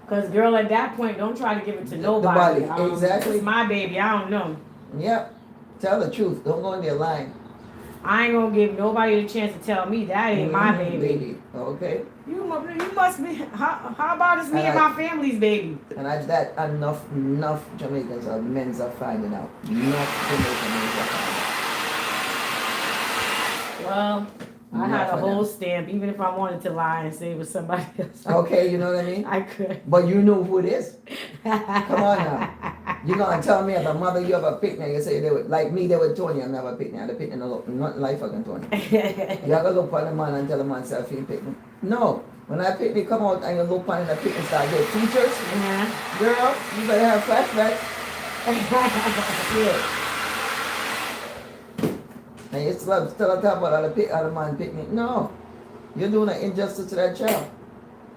Speaker 10: Because girl, at that point, don't try to give it to nobody.
Speaker 12: Exactly.
Speaker 10: It's my baby. I don't know.
Speaker 12: Yep. Tell the truth. Don't go in there lying.
Speaker 10: I ain't gonna give nobody the chance to tell me that ain't my baby.
Speaker 12: Okay.
Speaker 10: You must be. How about it's me and my family's baby?
Speaker 12: And that enough Jamaicans or men's are finding out. Enough Jamaican men's are finding out.
Speaker 10: Well, I had a whole stamp, even if I wanted to lie and say it was somebody else.
Speaker 12: Okay, you know what I mean?
Speaker 10: I could.
Speaker 12: But you know who it is. Come on now. You're gonna tell me as a mother you have a picnic, you say they would like me, they would Tony, I never picnic. I had a picnic not like fucking Tony. You gotta look on the man and tell the man self he picnic. No. When I picnic come out and you look on the picnic start get features, girl, you better have flashbacks. Yeah. And you still on top about the man picnic. No. You're doing an injustice to that child.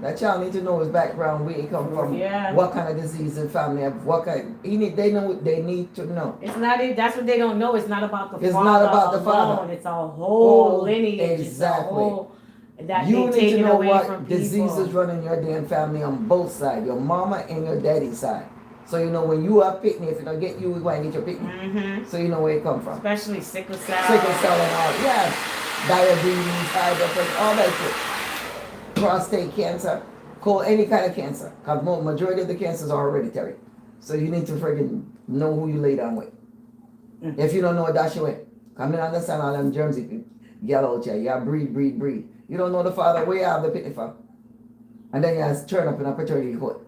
Speaker 12: That child needs to know his background, where he come from, what kind of disease and family, they need to know.
Speaker 10: It's not that's what they don't know. It's not about the
Speaker 12: it's
Speaker 10: father.
Speaker 12: Not about the
Speaker 10: alone.
Speaker 12: father.
Speaker 10: It's a whole lineage.
Speaker 12: Exactly.
Speaker 10: that
Speaker 12: You
Speaker 10: they
Speaker 12: need to
Speaker 10: taken
Speaker 12: know
Speaker 10: away
Speaker 12: what
Speaker 10: from
Speaker 12: diseases
Speaker 10: people.
Speaker 12: run in your damn family on both sides, your mama and your daddy side. So you know when you are picnic, if you don't get you, we going to get your picnic.
Speaker 10: Mm-hmm.
Speaker 12: So you know where it come from.
Speaker 10: Especially sickle cell.
Speaker 12: Sickle cell and all, yeah. Diabetes, high blood pressure, all that shit. Prostate cancer, any kind of cancer. Because majority of the cancers are hereditary. So you need to friggin' know who you lay down with.
Speaker 10: Mm.
Speaker 12: If you don't know, dash away. Come in understand all them germs you can get out here. You have breed. You don't know the father, where you have the picnic from. And then you have turn up in a paternity court.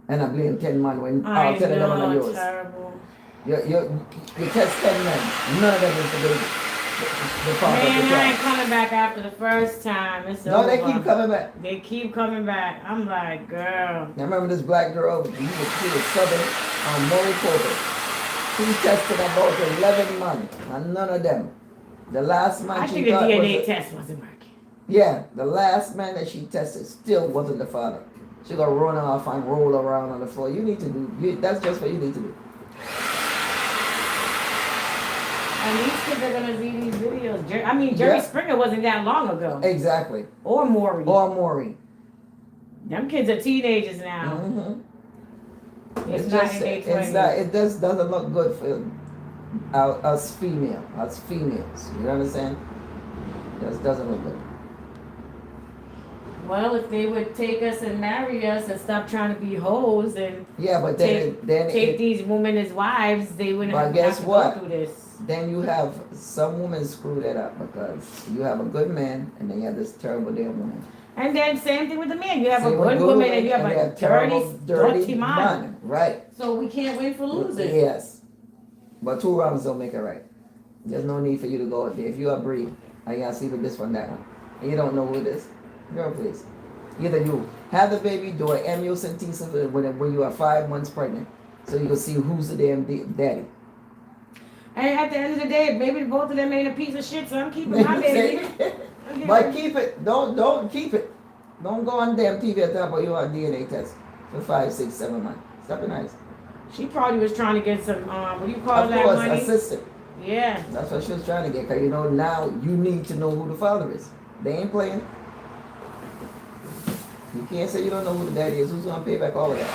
Speaker 12: And I blame 10 man when all 10 of them are yours.
Speaker 10: Terrible.
Speaker 12: You test 10 men. None of them is the baby. The father of the
Speaker 10: Man, I
Speaker 12: child.
Speaker 10: ain't coming back after the first time. It's
Speaker 12: No, they
Speaker 10: over.
Speaker 12: keep coming back.
Speaker 10: They keep coming back. I'm like, girl.
Speaker 12: I remember this black girl, she was southern on Maricopa. She tested about 11 months, and none of them. The last man
Speaker 10: I
Speaker 12: she
Speaker 10: think the
Speaker 12: got
Speaker 10: DNA
Speaker 12: was
Speaker 10: test wasn't working.
Speaker 12: yeah, the last man that she tested still wasn't the father. She got run off and roll around on the floor. You need to do, that's just what you need to do.
Speaker 10: And these kids are gonna see these videos. Jerry Springer wasn't that long ago.
Speaker 12: Exactly.
Speaker 10: Or Maury. Them kids are teenagers now.
Speaker 12: Mm-hmm.
Speaker 10: It's not in their 20s.
Speaker 12: It just doesn't look good for us females. You understand? It just doesn't look good.
Speaker 10: Well, if they would take us and marry us and stop trying to be hoes and
Speaker 12: but
Speaker 10: take these women as wives, they wouldn't have to go through this.
Speaker 12: Then you have some women screw that up because you have a good man and then you have this terrible damn woman.
Speaker 10: And then same thing with the man. You have a good woman and you have a dirty man.
Speaker 12: Right.
Speaker 10: So we can't win for losing.
Speaker 12: Yes. But 2 wrongs don't make it right. There's no need for you to go out there. If you are breed and you gotta sleep with this one, that one, and you don't know who it is, girl, please. Either you have the baby, do an amniocentesis when you are 5 months pregnant, so you can see who's the damn daddy.
Speaker 10: And at the end of the day, maybe both of them ain't a piece of shit, so I'm keeping my baby.
Speaker 12: But keep it. Don't keep it. Don't go on damn TV and talk about you on DNA test for 5, 6, 7 months. Stop it nice.
Speaker 10: She probably was trying to get some, what do you call
Speaker 12: of
Speaker 10: that
Speaker 12: course,
Speaker 10: money?
Speaker 12: assistant.
Speaker 10: Yeah.
Speaker 12: That's what she was trying to get. Because now you need to know who the father is. They ain't playing. You can't say you don't know who the daddy is. Who's going to pay back all of that?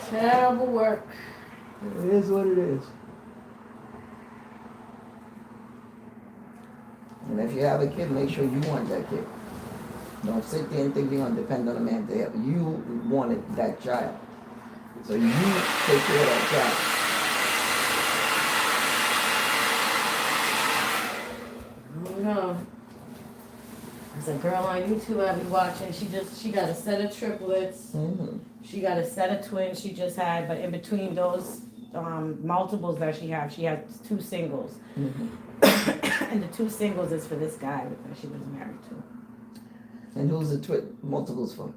Speaker 10: Terrible work.
Speaker 12: It is what it is. And if you have a kid, make sure you want that kid. Don't sit there and think you're going to depend on a man to help. You wanted that child. So you take care of that child.
Speaker 10: No. There's a girl on YouTube I be watching. She got a set of triplets.
Speaker 12: Mm-hmm.
Speaker 10: She got a set of twins she just had, but in between those multiples that she has 2 singles.
Speaker 12: Mm-hmm.
Speaker 10: And the 2 singles is for this guy that she was married to.
Speaker 12: And who's the multiples for?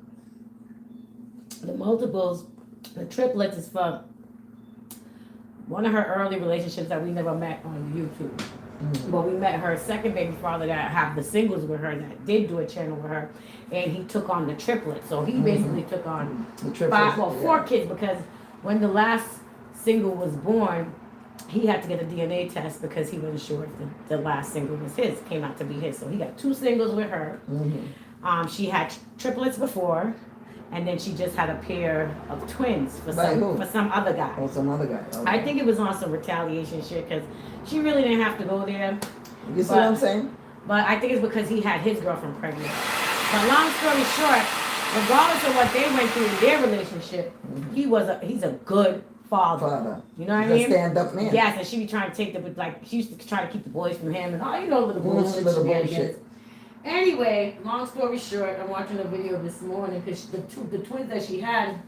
Speaker 10: The triplets is for one of her early relationships that we never met on YouTube. Mm-hmm. But we met her second baby father that have the singles with her that did do a channel with her, and he took on the triplets. So he basically took on the 4 kids, because when the last single was born, he had to get a DNA test because he wasn't sure if the last single was his, came out to be his. So he got 2 singles with her. Mm-hmm. She had triplets before, and then she just had a pair of twins for some other guy.
Speaker 12: Oh, some other guy. Okay.
Speaker 10: I think it was on some retaliation shit because she really didn't have to go there.
Speaker 12: You see what I'm saying?
Speaker 10: But I think it's because he had his girlfriend pregnant. But long story short, regardless of what they went through in their relationship, mm-hmm. he's a good father. You know what I mean?
Speaker 12: A stand-up man.
Speaker 10: Yes, and she be trying to take she used to try to keep the boys from him and all little bullshit. Anyway, long story short, I'm watching a video this morning because the twins that she had,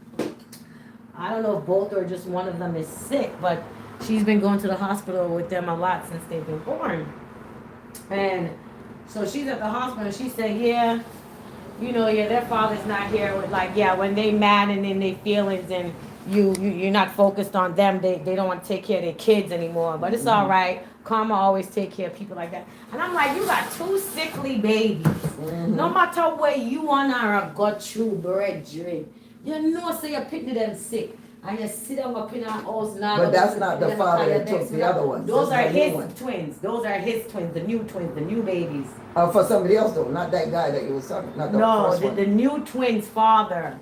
Speaker 10: I don't know if both or just one of them is sick, but she's been going to the hospital with them a lot since they've been born. And so she's at the hospital and she said, their father's not here with when they mad and in their feelings and you're not focused on them, they don't want to take care of their kids anymore. But it's all right. Karma always take care of people like that. And I'm like, you got 2 sickly babies. Mm-hmm. No matter where you are got you brethren. You know say you picture them sick. and you sit them up in our house now.
Speaker 12: But that's not the father that took the other ones.
Speaker 10: Those are
Speaker 12: That's the new
Speaker 10: his
Speaker 12: one.
Speaker 10: twins. Those are his twins, the new babies.
Speaker 12: For somebody else though, not that guy that you was talking, not the
Speaker 10: No,
Speaker 12: first one.
Speaker 10: the new twins' father.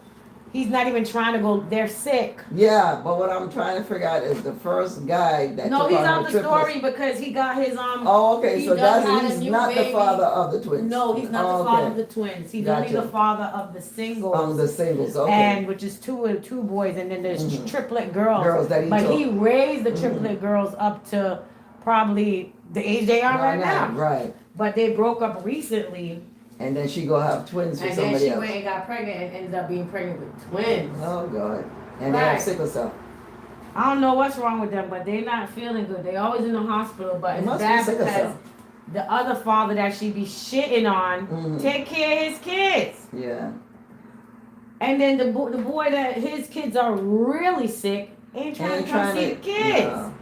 Speaker 10: He's not even trying to go. They're sick.
Speaker 12: Yeah, but what I'm trying to figure out is the first guy that
Speaker 10: No,
Speaker 12: took
Speaker 10: he's
Speaker 12: on
Speaker 10: out
Speaker 12: her
Speaker 10: the
Speaker 12: triplets.
Speaker 10: story because he got his
Speaker 12: Oh, okay,
Speaker 10: he
Speaker 12: so
Speaker 10: done had a
Speaker 12: he's
Speaker 10: new
Speaker 12: not the
Speaker 10: baby.
Speaker 12: father of the twins.
Speaker 10: No, he's not
Speaker 12: Oh,
Speaker 10: the father
Speaker 12: okay.
Speaker 10: of the twins. He's only
Speaker 12: Gotcha.
Speaker 10: the father of the singles.
Speaker 12: The singles, okay.
Speaker 10: And which is two boys, and then there's triplet girls.
Speaker 12: Girls that he
Speaker 10: but
Speaker 12: took.
Speaker 10: he raised the triplet girls up to probably the age they are right now.
Speaker 12: Right.
Speaker 10: But they broke up recently.
Speaker 12: And then she go have twins with
Speaker 10: And then
Speaker 12: somebody
Speaker 10: she
Speaker 12: else.
Speaker 10: went and got pregnant and ended up being pregnant with twins.
Speaker 12: Oh God. And they have
Speaker 10: Right.
Speaker 12: sickle cell.
Speaker 10: I don't know what's wrong with them, but they're not feeling good. They always in the hospital, but
Speaker 12: It
Speaker 10: it's
Speaker 12: must be
Speaker 10: bad
Speaker 12: sickle
Speaker 10: because
Speaker 12: cell.
Speaker 10: the other father that she be shitting on take care of his kids.
Speaker 12: Yeah.
Speaker 10: And then the boy that his kids are really sick ain't trying to come see the kids.
Speaker 12: No.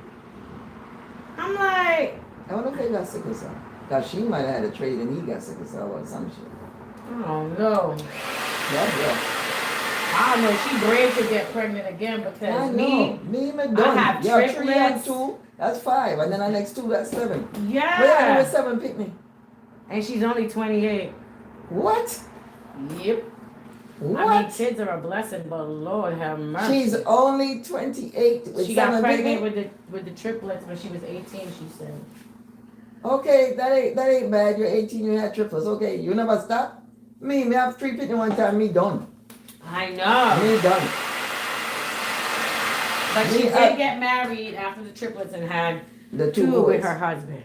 Speaker 10: I'm like,
Speaker 12: I wonder if they got sickle cell. Cause she might have had a trade and he got sickle cell or some shit.
Speaker 10: I don't know.
Speaker 12: Yeah.
Speaker 10: I don't know. She brave to get pregnant again because
Speaker 12: I know. Me,
Speaker 10: I
Speaker 12: done.
Speaker 10: have
Speaker 12: Yeah, 3 and
Speaker 10: triplets.
Speaker 12: 2. That's 5, and then the next 2, that's 7.
Speaker 10: Yeah.
Speaker 12: Where are you with 7 pick me?
Speaker 10: And she's only 28.
Speaker 12: What?
Speaker 10: Yep.
Speaker 12: What?
Speaker 10: I mean, kids are a blessing, but Lord have mercy.
Speaker 12: She's only 28 with
Speaker 10: She
Speaker 12: 7
Speaker 10: got pregnant
Speaker 12: pick me?
Speaker 10: with the triplets when she was 18. She said.
Speaker 12: Okay, that ain't bad. You're 18, you had triplets. Okay, you never stop. Me have 3 pick me one time. Me done.
Speaker 10: I know.
Speaker 12: Me done.
Speaker 10: But
Speaker 12: Me
Speaker 10: she did get married after the triplets and had
Speaker 12: the
Speaker 10: two
Speaker 12: boys.
Speaker 10: with her husband.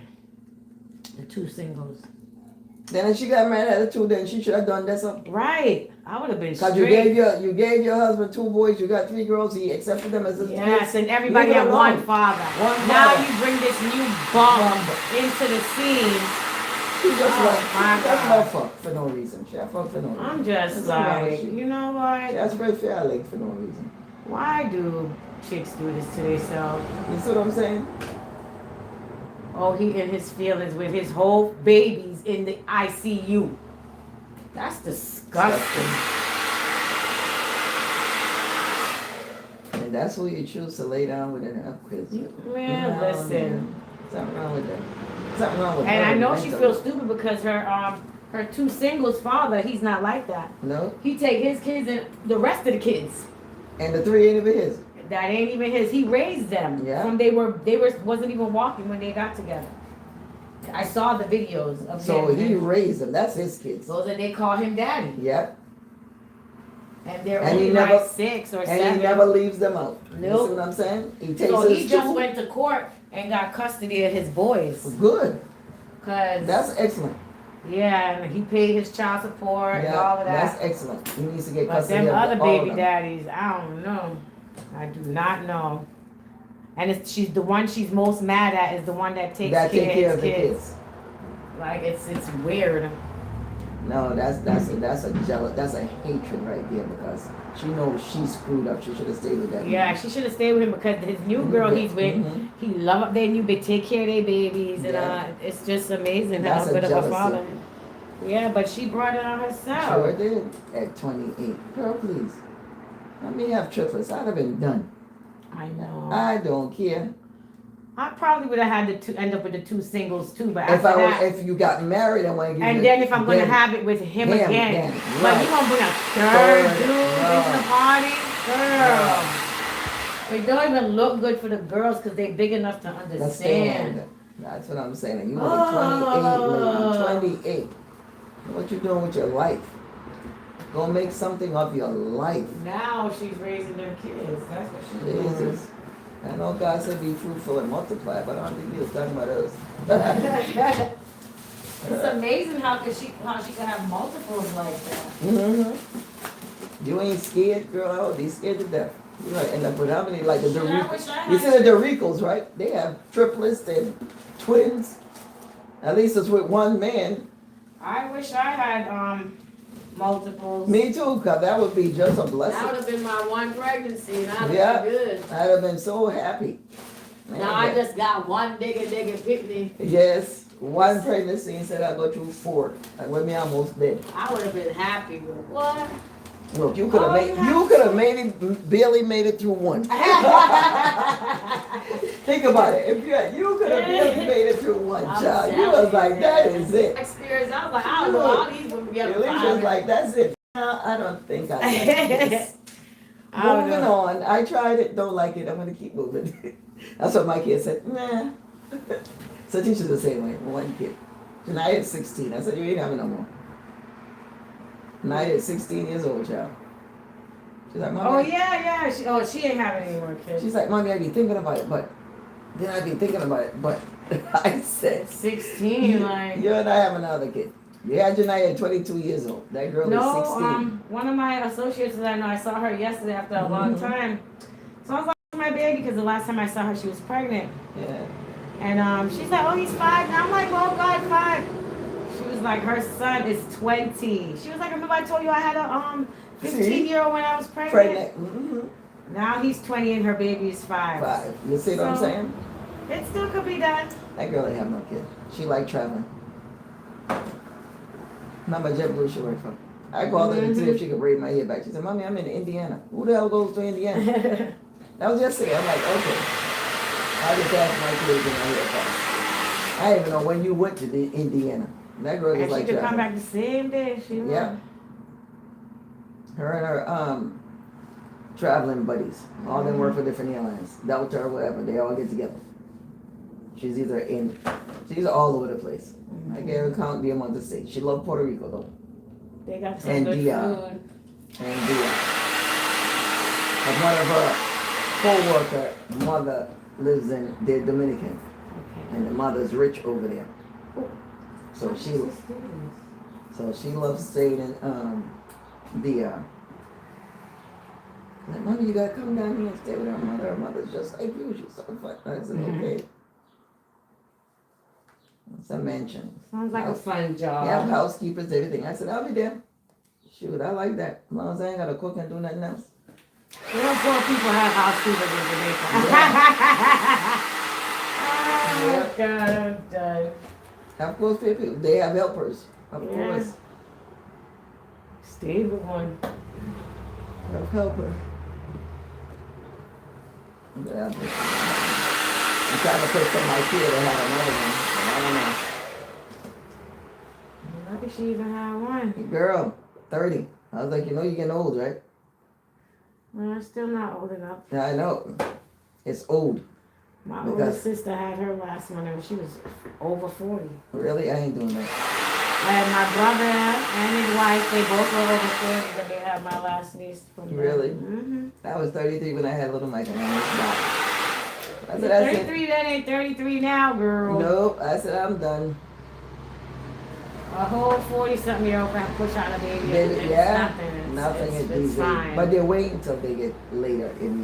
Speaker 10: The 2 singles.
Speaker 12: Then if she got married at the 2, then she should have done this up.
Speaker 10: Right. I would have been
Speaker 12: Because
Speaker 10: straight.
Speaker 12: you gave your husband 2 boys, you got 3 girls, he accepted them as his
Speaker 10: Yes,
Speaker 12: kids.
Speaker 10: and everybody
Speaker 12: Leave it
Speaker 10: had
Speaker 12: alone.
Speaker 10: one father.
Speaker 12: One
Speaker 10: Now
Speaker 12: father.
Speaker 10: you bring this new bum into the scene.
Speaker 12: She just
Speaker 10: my
Speaker 12: just
Speaker 10: God.
Speaker 12: love fuck for no reason. She have fuck for no reason.
Speaker 10: I'm just
Speaker 12: That's wrong with
Speaker 10: like,
Speaker 12: you.
Speaker 10: you know what?
Speaker 12: She has very fair leg for no reason.
Speaker 10: Why do chicks do this to themselves?
Speaker 12: You see what I'm saying?
Speaker 10: Oh, he in his feelings with his whole babies in the ICU. That's disgusting.
Speaker 12: And that's who you choose to lay down with and have kids with.
Speaker 10: Man, listen.
Speaker 12: Something wrong with that. Something wrong with
Speaker 10: And
Speaker 12: her
Speaker 10: I know she
Speaker 12: mentally.
Speaker 10: feels stupid because her 2 singles father, he's not like that.
Speaker 12: No?
Speaker 10: He take his kids and the rest of the kids.
Speaker 12: And the 3 ain't even his.
Speaker 10: That ain't even his. He raised them.
Speaker 12: Yeah.
Speaker 10: From wasn't even walking when they got together. I saw the videos of
Speaker 12: So
Speaker 10: him.
Speaker 12: he raised them. That's his kids.
Speaker 10: Those are they call him daddy.
Speaker 12: Yep.
Speaker 10: And they're
Speaker 12: And he
Speaker 10: only
Speaker 12: never-
Speaker 10: like 6 or 7.
Speaker 12: And he never leaves them out. You
Speaker 10: Nope.
Speaker 12: see what I'm saying? He takes
Speaker 10: So he
Speaker 12: his
Speaker 10: just
Speaker 12: 2.
Speaker 10: went to court and got custody of his boys.
Speaker 12: Good.
Speaker 10: Cause
Speaker 12: That's excellent.
Speaker 10: yeah, and he paid his child support and all of
Speaker 12: That's
Speaker 10: that.
Speaker 12: excellent. He needs to get
Speaker 10: But
Speaker 12: custody
Speaker 10: them
Speaker 12: of
Speaker 10: other
Speaker 12: all
Speaker 10: baby
Speaker 12: of them.
Speaker 10: daddies, I don't know. I do not know. And she's the one she's most mad at is the one that takes
Speaker 12: That take care
Speaker 10: of
Speaker 12: of
Speaker 10: his
Speaker 12: the
Speaker 10: kids.
Speaker 12: kids.
Speaker 10: Like it's weird.
Speaker 12: No, that's a jealous, that's a hatred right there because she knows she screwed up. She should have stayed with that.
Speaker 10: Yeah,
Speaker 12: man.
Speaker 10: she should have stayed with him because his new girl he's with,
Speaker 12: Mhm.
Speaker 10: he love up their new baby, take care of their babies, and
Speaker 12: Yeah.
Speaker 10: it's just amazing
Speaker 12: That's
Speaker 10: how
Speaker 12: a
Speaker 10: good of a
Speaker 12: jealousy.
Speaker 10: father. Yeah, but she brought it on herself.
Speaker 12: Sure did. At 28. Girl, please. Let me have triplets. I'd have been done.
Speaker 10: I know.
Speaker 12: I don't care.
Speaker 10: I probably would have had to end up with the 2 singles too, but after that,
Speaker 12: If you got married and want to give
Speaker 10: and
Speaker 12: you
Speaker 10: then if I'm gonna
Speaker 12: then-
Speaker 10: have it with him again, but
Speaker 12: right.
Speaker 10: you gonna bring a third
Speaker 12: Third,
Speaker 10: dude
Speaker 12: no.
Speaker 10: into the party, girl.
Speaker 12: No.
Speaker 10: They don't even look good for the girls because they're big enough to understand.
Speaker 12: That's what I'm saying. You only 28, lady. 28. What you doing with your life? Go make something of your life.
Speaker 10: Now she's raising their kids. That's what she's doing.
Speaker 12: Jesus. I know God said be fruitful and multiply, but I don't think he was talking about us.
Speaker 10: It's amazing how she can have multiples like that.
Speaker 12: Mm-hmm. You ain't scared, girl. I would be scared to death. You might end up with how many, like the
Speaker 10: Shit, I wish I
Speaker 12: Doricos.
Speaker 10: had
Speaker 12: You see the Doricos, right? They have triplets and twins. At least it's with one man.
Speaker 10: I wish I had multiples.
Speaker 12: Me too, because that would be just a blessing.
Speaker 10: That would have been my one pregnancy, and I'd
Speaker 12: Yeah.
Speaker 10: have been good.
Speaker 12: I'd have been so happy. Man,
Speaker 10: Now I just got one digga pitney.
Speaker 12: Yes, one pregnancy instead I go through 4. And when me almost dead.
Speaker 10: I would have been happy with what?
Speaker 12: Look, you could have
Speaker 10: Oh,
Speaker 12: made,
Speaker 10: you have
Speaker 12: you could have barely made it through one. Think about it. If you could have barely made it through one,
Speaker 10: I'm
Speaker 12: child. You was like, that is it.
Speaker 10: Experience. I was like, I don't know all these women get
Speaker 12: Alicia was like, that's it. No, I don't think I like this.
Speaker 10: I don't
Speaker 12: Moving
Speaker 10: know.
Speaker 12: on. I tried it, don't like it. I'm gonna keep moving. That's what my kid said. Nah. So teacher's the same way. One kid. Tonight is 16. I said, you ain't having no more. Tonight is 16 years old, child. She's like, Mommy.
Speaker 10: Oh yeah. She ain't having any more kids.
Speaker 12: She's like, Mommy, I be thinking about it, but then I be thinking about it, but I said
Speaker 10: 16, like
Speaker 12: you and I have another kid. You had Janaya at 22 years old. That girl is 16.
Speaker 10: One of my associates that I know, I saw her yesterday after a long time. So I was like, my baby, because the last time I saw her, she was pregnant.
Speaker 12: Yeah.
Speaker 10: And she's like, oh, he's 5 now. I'm like, oh God, 5. She was like, her son is 20. She was like, remember I told you I had a 15-year-old when I was pregnant?
Speaker 12: Mm-hmm.
Speaker 10: Now he's 20 and her baby is 5.
Speaker 12: 5. You see what I'm saying?
Speaker 10: It still could be done.
Speaker 12: That girl ain't have no kid. She like traveling. Remember JetBlue she worked for? I called her to see if she could braid my hair back. She said, Mommy, I'm in Indiana. Who the hell goes to Indiana? That was yesterday. I'm like, okay. I just asked my kids in my hair first. I didn't even know when you went to Indiana. That girl is
Speaker 10: And
Speaker 12: like
Speaker 10: she could come
Speaker 12: traveling.
Speaker 10: back the same day. She would.
Speaker 12: Yeah. Her and her traveling buddies. All them work for different airlines. Delta or whatever. They all get together. She's all over the place. I can't count the amount to say. She loved Puerto Rico though.
Speaker 10: They got some
Speaker 12: And
Speaker 10: good
Speaker 12: Dion.
Speaker 10: food.
Speaker 12: And Dion. Like one of her co-worker mother lives in, they're Dominican.
Speaker 10: Okay.
Speaker 12: And the mother's rich over there. So she loves staying in Dion. Like, Mommy, you gotta come down here and stay with her mother. Her mother's just like you. She's so fun. I said, okay. It's a mansion.
Speaker 10: Sounds like a fun job.
Speaker 12: You have housekeepers, everything. I said, I'll be there. Shoot, I like that. As long as I ain't gotta cook and do nothing else.
Speaker 10: We don't poor people have housekeepers in Jamaica. Oh, God, I'm done.
Speaker 12: Of course, people, they have helpers. Of course.
Speaker 10: Steve with one.
Speaker 12: Have helpers. Yeah. I'm trying to put some of my kid and have another one. I don't know.
Speaker 10: Lucky she even had one.
Speaker 12: Girl, 30. I was like, you know you're getting old, right?
Speaker 10: Well, I'm still not old enough.
Speaker 12: Yeah, I know. It's old.
Speaker 10: My older sister had her last one and she was over 40.
Speaker 12: Really? I ain't doing that.
Speaker 10: And my brother and his wife, they both were over 40, but they had my last niece from
Speaker 12: Really?
Speaker 10: Mm-hmm.
Speaker 12: I was 33 when I had little Michael. I said,
Speaker 10: 33, that ain't 33 now, girl.
Speaker 12: Nope. I said, I'm done.
Speaker 10: A whole 40-something-year-old can push out a baby.
Speaker 12: Baby,
Speaker 10: It's
Speaker 12: yeah,
Speaker 10: nothing.
Speaker 12: is
Speaker 10: It's
Speaker 12: these days.
Speaker 10: fine.
Speaker 12: But they wait until they get later in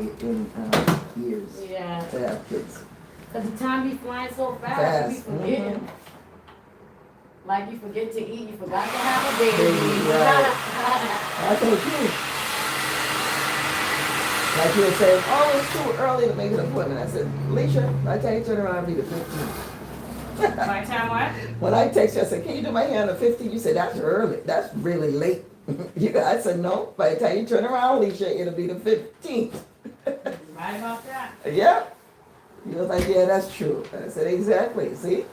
Speaker 12: years
Speaker 10: Yeah.
Speaker 12: to have kids.
Speaker 10: Because the time be flying so fast, you be forgetting.
Speaker 12: Mm-hmm.
Speaker 10: Like you forget to eat, you forgot to have a baby.
Speaker 12: Right. I told you. Like you were saying, oh, it's too early to make an appointment. I said, Alicia, by the time you turn around, I'll be the 15th.
Speaker 10: By the time what?
Speaker 12: When I text you, I said, can you do my hair on the 15th? You said, that's early. That's really late. I said, no, by the time you turn around, Alicia, it'll be the 15th.
Speaker 10: Right about that.
Speaker 12: Yeah. You was like, yeah, that's true. I said, exactly. See?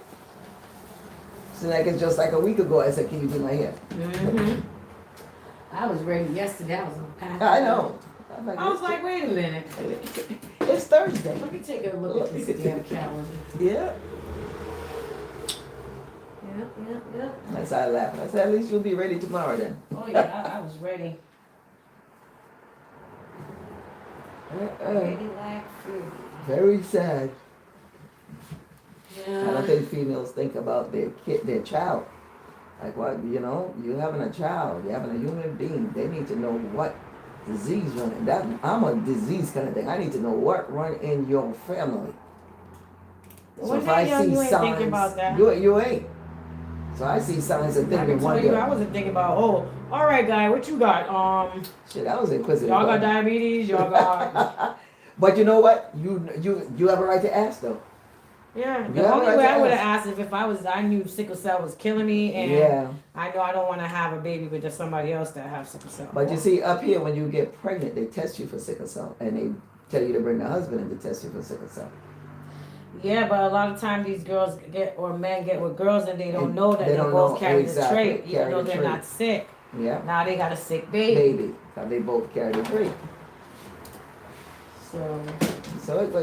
Speaker 12: So like it's just like a week ago, I said, can you do my hair?
Speaker 10: Mm-hmm. I was ready yesterday. I was unpacking.
Speaker 12: I know.
Speaker 10: I was like, wait a minute.
Speaker 12: It's Thursday.
Speaker 10: Let me take a look at this damn calendar.
Speaker 12: Yeah.
Speaker 10: Yep.
Speaker 12: That's how I laughed. I said, at least you'll be ready tomorrow then.
Speaker 10: Oh yeah, I was ready. Ready like food.
Speaker 12: Very sad.
Speaker 10: Yeah.
Speaker 12: I don't think females think about their child. Like what, you know, you having a child, you're having a human being. They need to know what disease running. I'm a disease kind of thing. I need to know what run in your family. So if I see
Speaker 10: you ain't
Speaker 12: signs,
Speaker 10: thinking about that.
Speaker 12: you ain't. So I see signs and
Speaker 10: I
Speaker 12: thinking
Speaker 10: can
Speaker 12: one
Speaker 10: tell
Speaker 12: day.
Speaker 10: you, I wasn't thinking about, all right, guy, what you got?
Speaker 12: Shit, I was inquisitive.
Speaker 10: Y'all got diabetes? Y'all got...
Speaker 12: But you know what? You have a right to ask though.
Speaker 10: Yeah,
Speaker 12: You
Speaker 10: the
Speaker 12: have a
Speaker 10: only
Speaker 12: right
Speaker 10: way
Speaker 12: to
Speaker 10: I would have
Speaker 12: ask.
Speaker 10: asked if I knew sickle cell was killing me, and
Speaker 12: Yeah.
Speaker 10: I know I don't want to have a baby with just somebody else that have sickle cell.
Speaker 12: But you see, up here, when you get pregnant, they test you for sickle cell, and they tell you to bring the husband in to test you for sickle cell.
Speaker 10: Yeah, but a lot of times these girls get or men get with girls and they don't
Speaker 12: And
Speaker 10: know that
Speaker 12: they
Speaker 10: they
Speaker 12: don't
Speaker 10: both
Speaker 12: know
Speaker 10: carry
Speaker 12: exactly,
Speaker 10: the trait, even
Speaker 12: carry
Speaker 10: though
Speaker 12: the
Speaker 10: they're
Speaker 12: trait.
Speaker 10: not sick.
Speaker 12: Yeah.
Speaker 10: Now they got a sick baby.
Speaker 12: Baby. Because they both carry the trait.
Speaker 10: So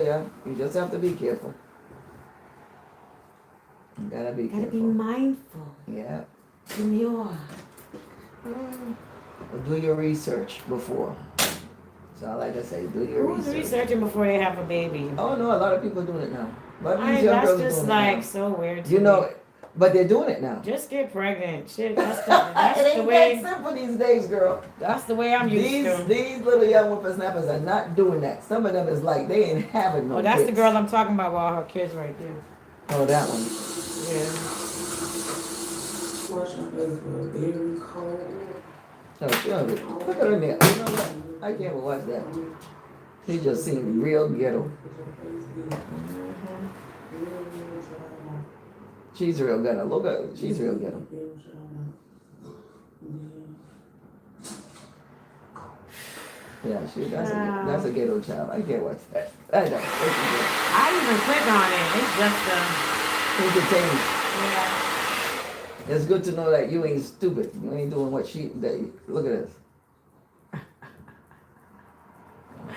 Speaker 12: Yeah, you just have to be careful. You gotta be
Speaker 10: gotta be
Speaker 12: careful.
Speaker 10: mindful.
Speaker 12: Yeah.
Speaker 10: Demure.
Speaker 12: Do your research before. So like I say, do your
Speaker 10: Who's
Speaker 12: research.
Speaker 10: researching before they have a baby?
Speaker 12: Oh no, a lot of people doing it now. But these young
Speaker 10: That's
Speaker 12: girls are
Speaker 10: just
Speaker 12: doing
Speaker 10: like
Speaker 12: it now.
Speaker 10: so weird. To
Speaker 12: You
Speaker 10: me.
Speaker 12: know, but they're doing it now.
Speaker 10: Just get pregnant. Shit, that's
Speaker 12: It
Speaker 10: the
Speaker 12: ain't
Speaker 10: way.
Speaker 12: that simple these days, girl.
Speaker 10: That's the way I'm used to.
Speaker 12: These little young whippersnappers are not doing that. Some of them is like they ain't having no
Speaker 10: Oh, that's
Speaker 12: kids.
Speaker 10: the girl I'm talking about with all her kids right there.
Speaker 12: Oh, that one.
Speaker 10: Yeah.
Speaker 12: Oh, sure. Look at her nail. You know what? I can't even watch that. She just seemed real ghetto. She's real ghetto. Look at she's real ghetto. Yeah, that's a ghetto child. I can't watch that. I don't.
Speaker 10: I even click on it. It's just
Speaker 12: Entertaining.
Speaker 10: yeah.
Speaker 12: It's good to know that you ain't stupid. You ain't doing what look at this.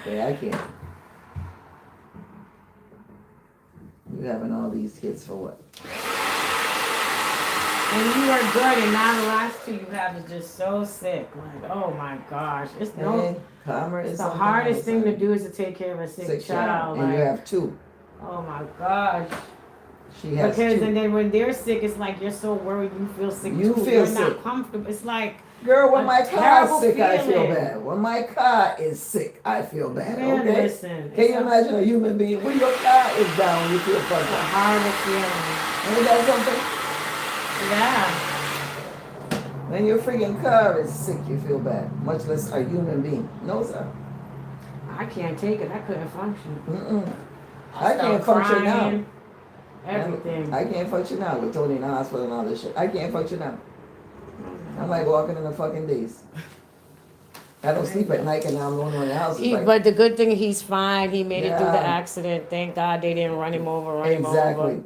Speaker 12: Okay, I can't. You having all these kids for what?
Speaker 10: And you are good, and now the last two you have is just so sick. Like, oh my gosh, it's the hardest thing to do is to take care of a sick child.
Speaker 12: And you have two.
Speaker 10: Oh my gosh.
Speaker 12: She has
Speaker 10: because
Speaker 12: two.
Speaker 10: And then when they're sick, it's like you're so worried. You feel sick
Speaker 12: You
Speaker 10: too.
Speaker 12: feel
Speaker 10: You're
Speaker 12: sick.
Speaker 10: not comfortable. It's like,
Speaker 12: girl, when my car is sick, I feel
Speaker 10: feeling.
Speaker 12: bad. When my car is sick, I feel bad.
Speaker 10: Man,
Speaker 12: okay?
Speaker 10: listen,
Speaker 12: Can you imagine a human being when your car is down, you feel fucked
Speaker 10: it's a
Speaker 12: up?
Speaker 10: horrible feeling.
Speaker 12: Ain't that something?
Speaker 10: Yeah.
Speaker 12: When your freaking car is sick, you feel bad. Much less a human being. No, sir.
Speaker 10: I can't take it. I couldn't function.
Speaker 12: Mm-mm. I can't function now.
Speaker 10: Everything.
Speaker 12: I can't function now with Tony in the hospital and all this shit. I can't function now. I'm like walking in the fucking days. I don't sleep at night and now I'm the only one in the house.
Speaker 10: But the good thing, he's fine. He made it through the
Speaker 12: Yeah.
Speaker 10: accident. Thank God they didn't run him over.
Speaker 12: Exactly.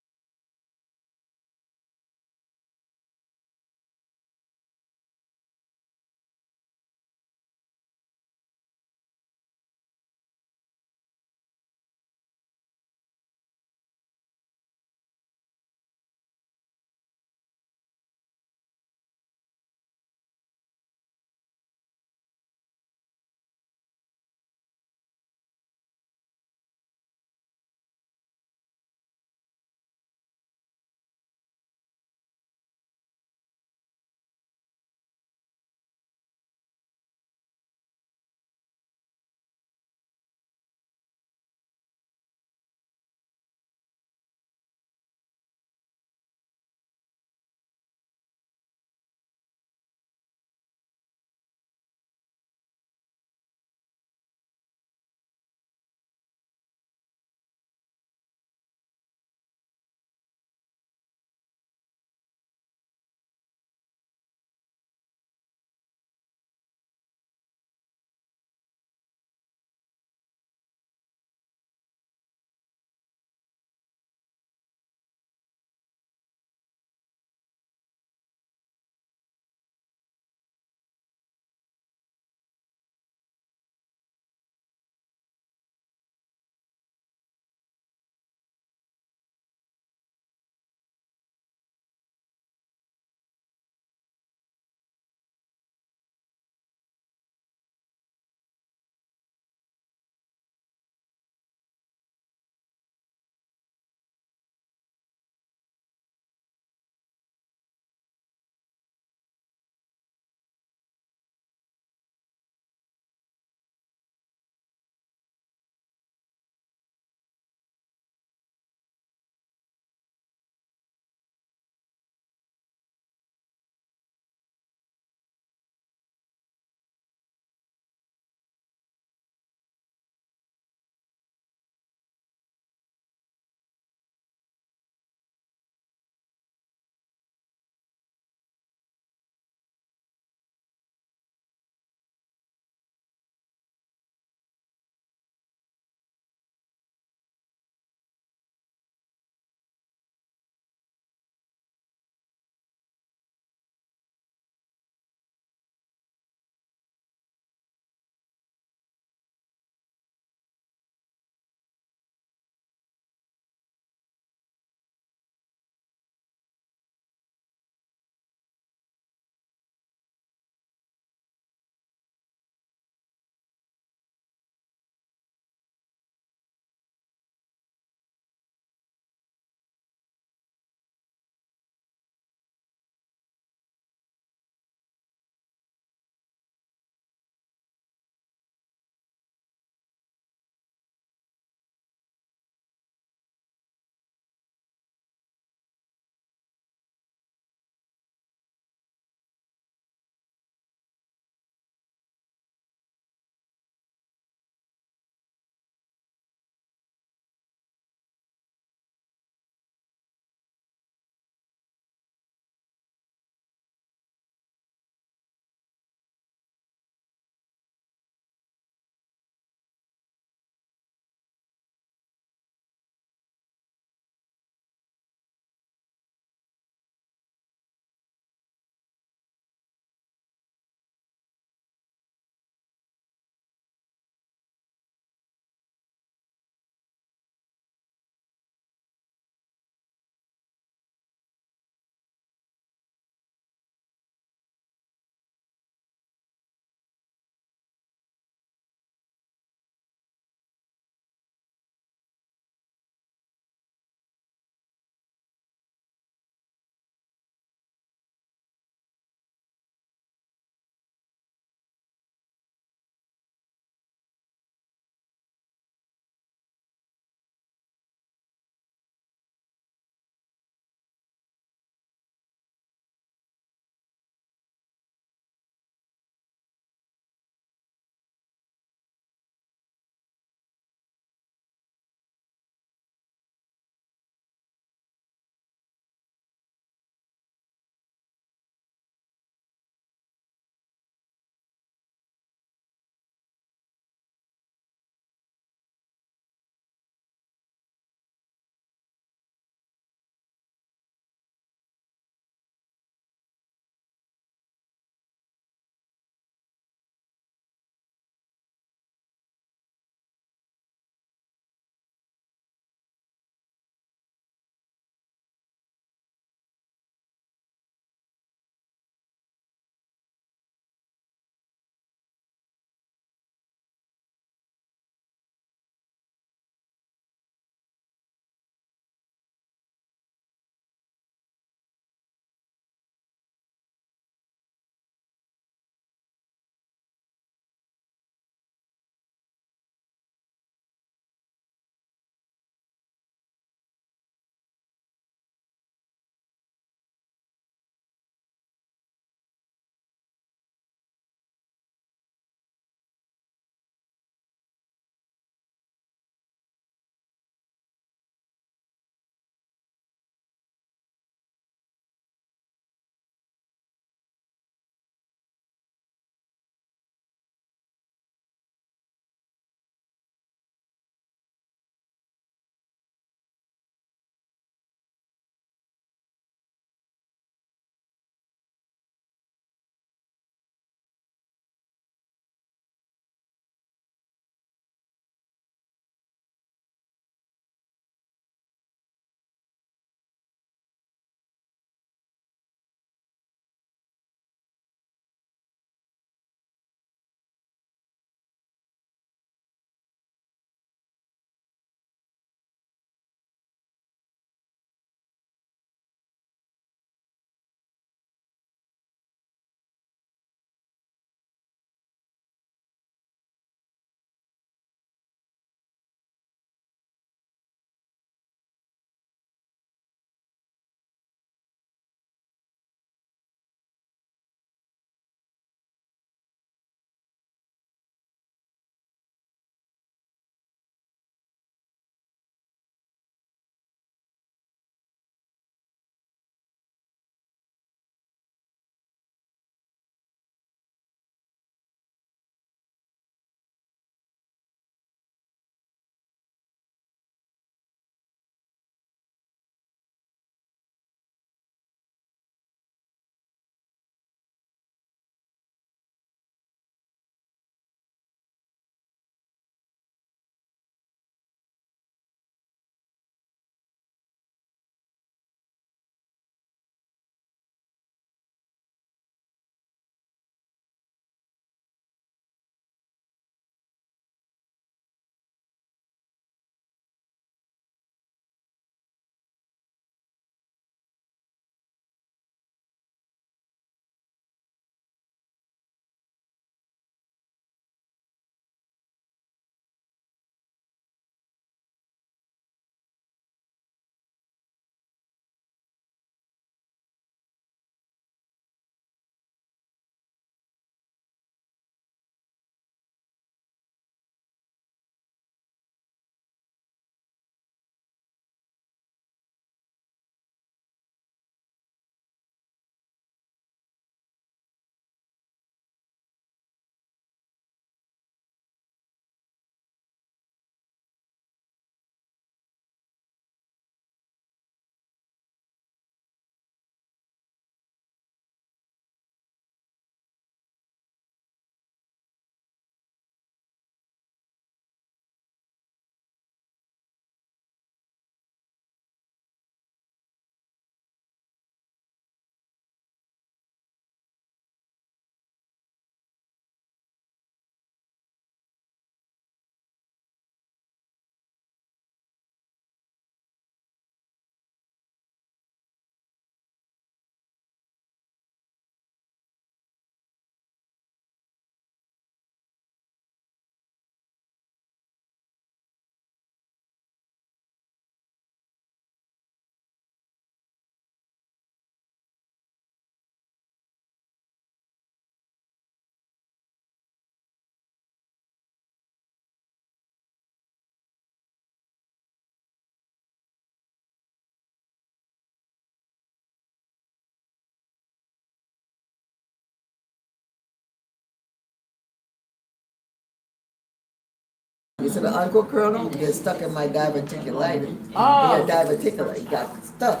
Speaker 12: You see the uncooked kernel gets stuck in my diverticulitis.
Speaker 10: Oh.
Speaker 12: Yeah, diverticulitis got stuck,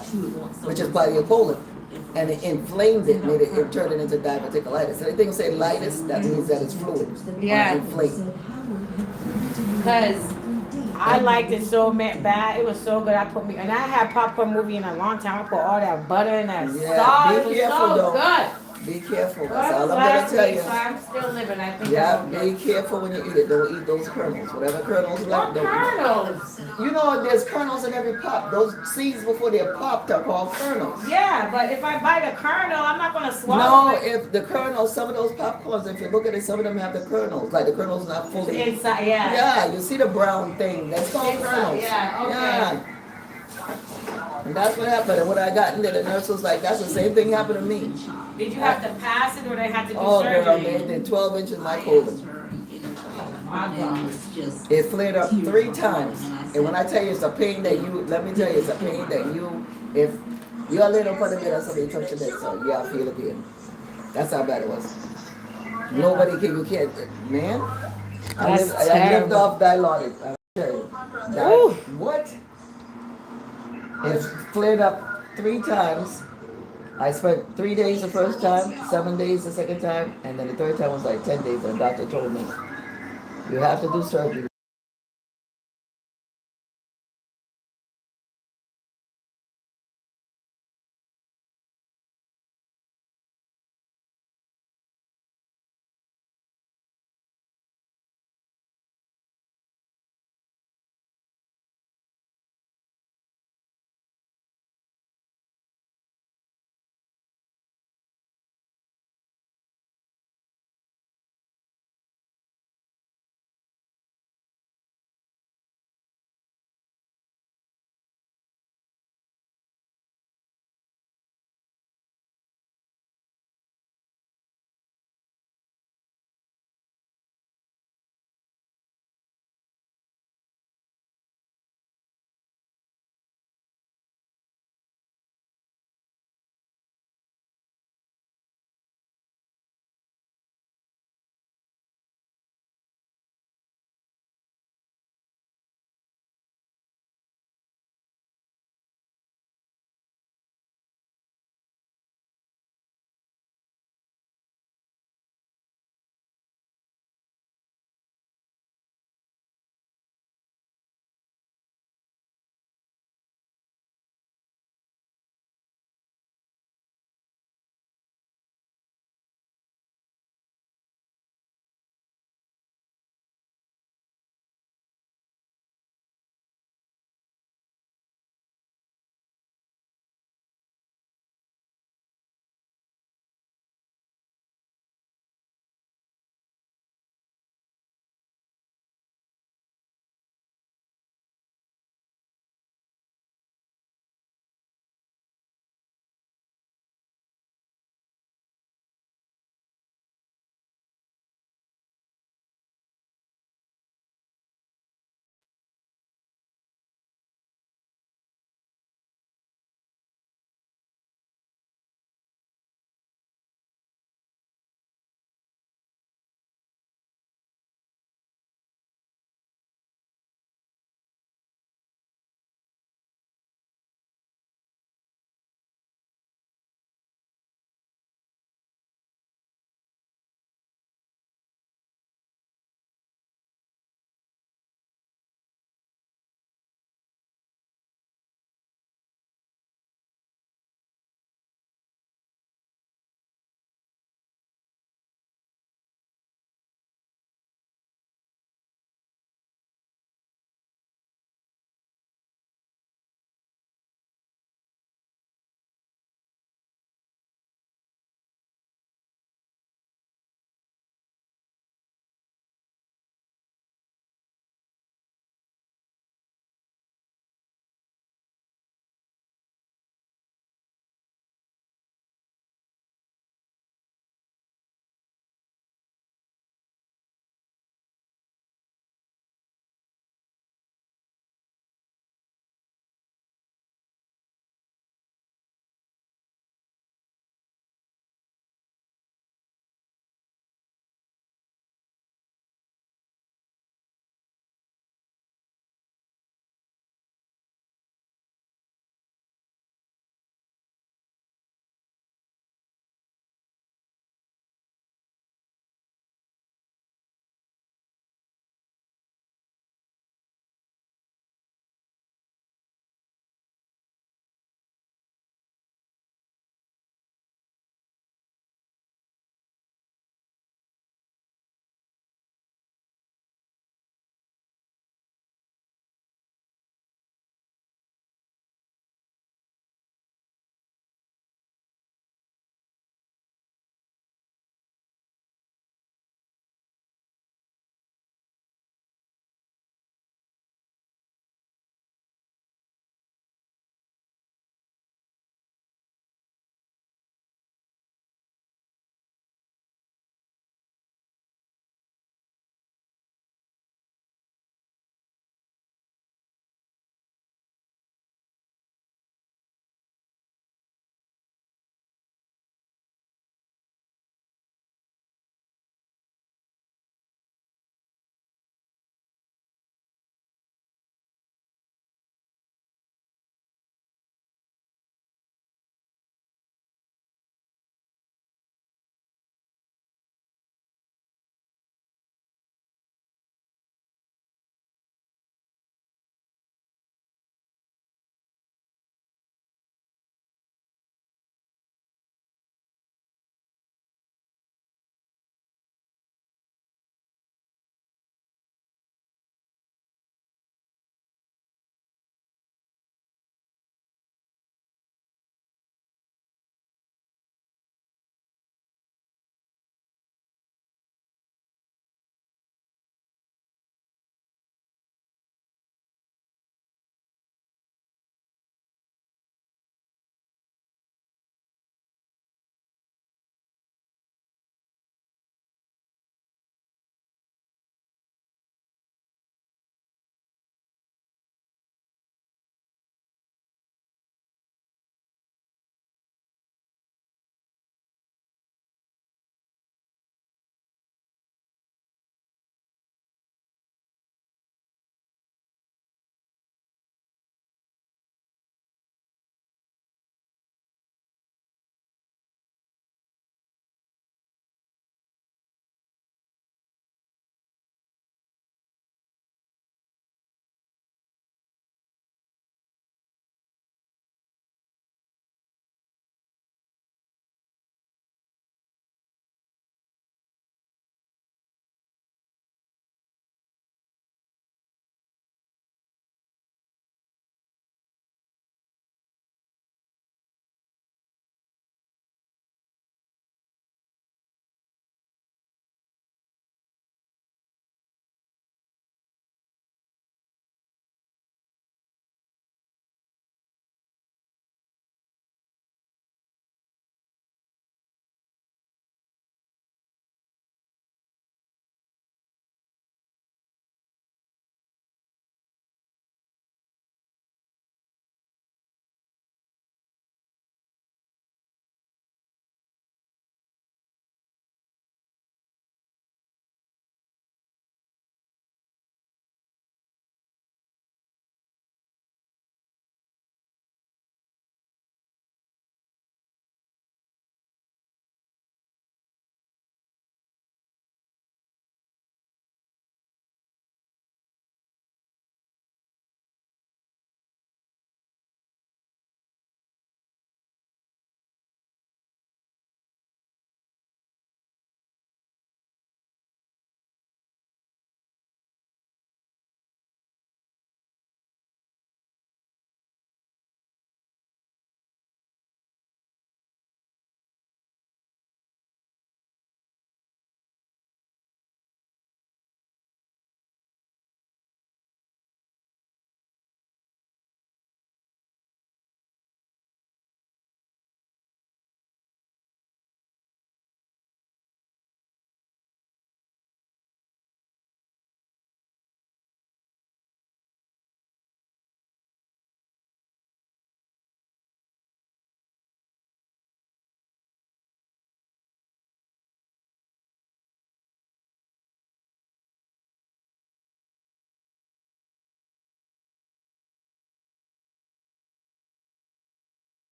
Speaker 12: which is part of your colon. And it inflamed it, it turned it into diverticulitis. So anything say litis, that means that it's fluid.
Speaker 10: Yeah.
Speaker 12: Inflamed.
Speaker 10: Because I liked it so bad. It was so good. I put me, and I had popcorn movie in a long time. I put all that butter and that sauce. It was so good.
Speaker 12: Be careful.
Speaker 10: Well,
Speaker 12: That's
Speaker 10: that
Speaker 12: all
Speaker 10: was
Speaker 12: I'm gonna
Speaker 10: last
Speaker 12: tell
Speaker 10: week,
Speaker 12: you.
Speaker 10: so I'm still living. I think.
Speaker 12: Yeah, be careful when you eat it. Don't eat those kernels. Whatever kernels left,
Speaker 10: What
Speaker 12: don't eat.
Speaker 10: kernels?
Speaker 12: You know, there's kernels in every pop. Those seeds before they're popped are called kernels.
Speaker 10: Yeah, but if I bite a kernel, I'm not gonna swallow
Speaker 12: No,
Speaker 10: it.
Speaker 12: if the kernels, some of those popcorns, if you look at it, some of them have the kernels. Like the kernels not fully.
Speaker 10: Inside, yeah.
Speaker 12: Yeah, you see the brown thing. That's called
Speaker 10: Inside,
Speaker 12: kernels.
Speaker 10: yeah, okay.
Speaker 12: Yeah. And that's what happened. And when I got in there, the nurse was like, that's the same thing happened to me.
Speaker 10: Did you have to pass it or they had to do
Speaker 12: Oh,
Speaker 10: surgery?
Speaker 12: girl, they did 12 inches in my colon.
Speaker 10: My God.
Speaker 12: It flared up 3 times. And when I tell you it's a pain that you, let me tell you, it's a pain that you, if you're laying up on the bed and somebody touch your bed, so yeah, I feel the pain. That's how bad it was. Nobody can, you can't, man. I lived off dilaudid. I tell you. What? It flared up 3 times. I spent 3 days the first time, 7 days the second time, and then the third time was like 10 days. And the doctor told me, you have to do surgery.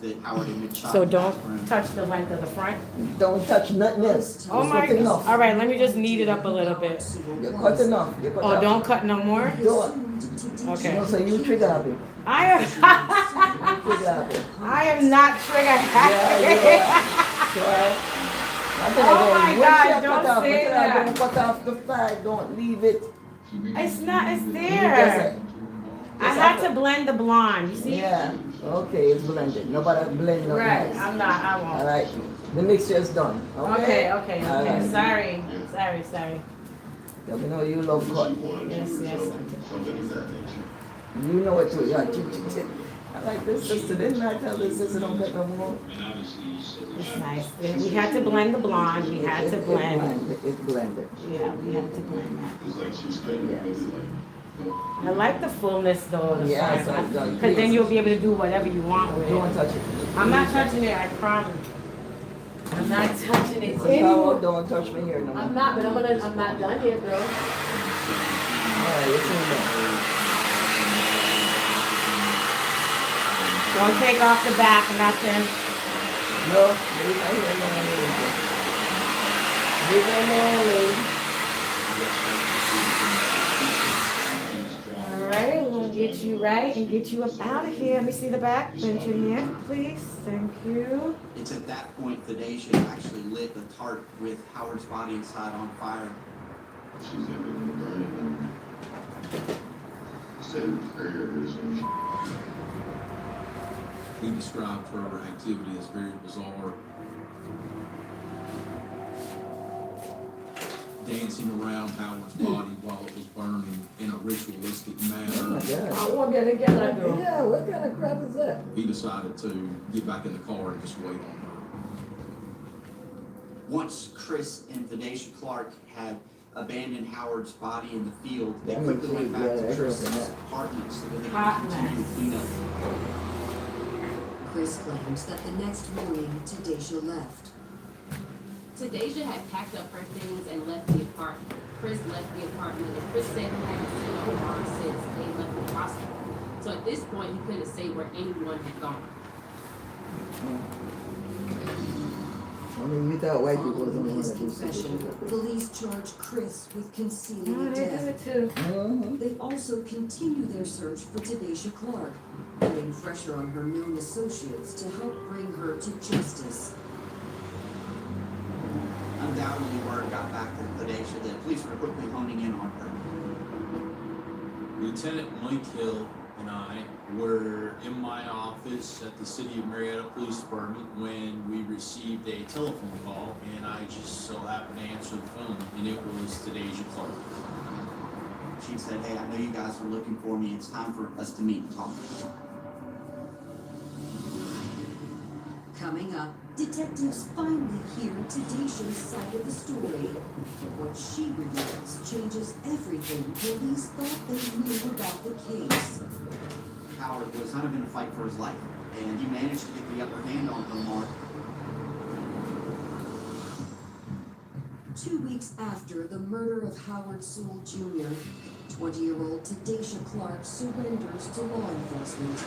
Speaker 4: was that Howard had been shot.
Speaker 10: So
Speaker 4: in the
Speaker 10: don't
Speaker 4: bathroom.
Speaker 10: touch the length of the front.
Speaker 12: Don't touch nothing else.
Speaker 10: Oh
Speaker 12: It's
Speaker 10: my
Speaker 12: not
Speaker 10: god.
Speaker 12: enough.
Speaker 10: All right, let me just knead it up a little bit.
Speaker 12: You cut enough. You cut
Speaker 10: Oh,
Speaker 12: off.
Speaker 10: don't cut no more?
Speaker 12: Don't.
Speaker 10: Okay.
Speaker 12: No, so you trigger happy.
Speaker 10: I am
Speaker 12: Trigger happy.
Speaker 10: I am not trigger happy.
Speaker 12: Yeah,
Speaker 10: Oh my God, don't say that.
Speaker 12: Don't cut off the flag. Don't leave it.
Speaker 10: It's not, it's
Speaker 12: You
Speaker 10: there.
Speaker 12: just-
Speaker 10: I had to blend the blonde, you see?
Speaker 12: Yeah. Okay, it's blended. Nobody blend nothing
Speaker 10: Right,
Speaker 12: else.
Speaker 10: I'm not, I
Speaker 12: All
Speaker 10: won't.
Speaker 12: right. The mixture is done.
Speaker 10: Okay,
Speaker 12: All
Speaker 10: okay.
Speaker 12: right.
Speaker 10: Sorry.
Speaker 12: Let me know you love cut.
Speaker 10: Yes.
Speaker 12: You know what to do. I like this sister. Didn't I tell this sister don't cut no more?
Speaker 10: It's nice. We had to blend the blonde, we had to blend.
Speaker 12: It's blended.
Speaker 10: Yeah, we had to blend that.
Speaker 12: Yes.
Speaker 10: I like the fullness though of the
Speaker 12: Yeah,
Speaker 10: front,
Speaker 12: so-
Speaker 10: because then you'll be able to do whatever you want with
Speaker 12: Don't
Speaker 10: it.
Speaker 12: touch it.
Speaker 10: I'm not touching it, I promise. I'm not touching it
Speaker 12: Power,
Speaker 10: anymore.
Speaker 12: don't touch me here no more.
Speaker 10: I'm not, but I'm not done here, girl.
Speaker 12: Alright, it's in there.
Speaker 10: Don't take off the back, nothing.
Speaker 12: No, leave it here, no, leave it alone.
Speaker 10: Alright, we'll get you right and get you up out of here. Let me see the back. Bend your neck, please. Thank you.
Speaker 4: It's at that point that Asia actually lit the tarp with Howard's body inside on fire.
Speaker 13: He described her activity as very bizarre. Dancing around Howard's body while it was burning in a ritualistic
Speaker 12: Oh my
Speaker 13: manner.
Speaker 12: God.
Speaker 10: I want to get that girl.
Speaker 12: Yeah, what kind of crap is that?
Speaker 13: He decided to get back in the car and just wait on her.
Speaker 4: Once Chris and Vedacia Clark had abandoned Howard's body in the field, they
Speaker 12: That
Speaker 4: quickly
Speaker 12: makes
Speaker 4: went
Speaker 12: me-
Speaker 4: back
Speaker 12: yeah,
Speaker 4: to
Speaker 12: that
Speaker 4: Chris's
Speaker 12: goes in that.
Speaker 4: apartment so that they
Speaker 10: Hot
Speaker 4: could continue
Speaker 10: mess.
Speaker 4: the cleanup.
Speaker 14: Chris claims that the next morning, Tadasha left.
Speaker 15: Tadasha had packed up her things and left the apartment. Chris left the apartment, and Chris said he hadn't seen Omar since they left the hospital. So at this point, he couldn't say where anyone had gone.
Speaker 12: I mean, you thought white people was
Speaker 14: Following
Speaker 12: only one
Speaker 14: his
Speaker 12: that do
Speaker 14: confession,
Speaker 12: shit.
Speaker 14: police charge Chris with concealing
Speaker 10: Oh,
Speaker 14: a
Speaker 10: they do
Speaker 14: death.
Speaker 10: it too.
Speaker 12: Mhm.
Speaker 14: They also continue their search for Tadasha Clark, putting pressure on her known associates to help bring her to justice.
Speaker 4: Undoubtedly, word got back to Vedacia that police were quickly honing in on her.
Speaker 13: Lieutenant Mike Hill and I were in my office at the City of Marietta Police Department when we received a telephone call, and I just so happened to answer the phone, and it was Tadasha Clark.
Speaker 4: She said, "Hey, I know you guys are looking for me. It's time for us to meet and talk."
Speaker 14: Coming up, detectives finally hear Tadasha's side of the story. What she reveals changes everything police thought they knew about the case.
Speaker 4: Howard was kind of in a fight for his life, and he managed to get the upper hand on Omar.
Speaker 14: 2 weeks after the murder of Howard Sewell Jr., 20-year-old Tadasha Clark surrenders to law enforcement.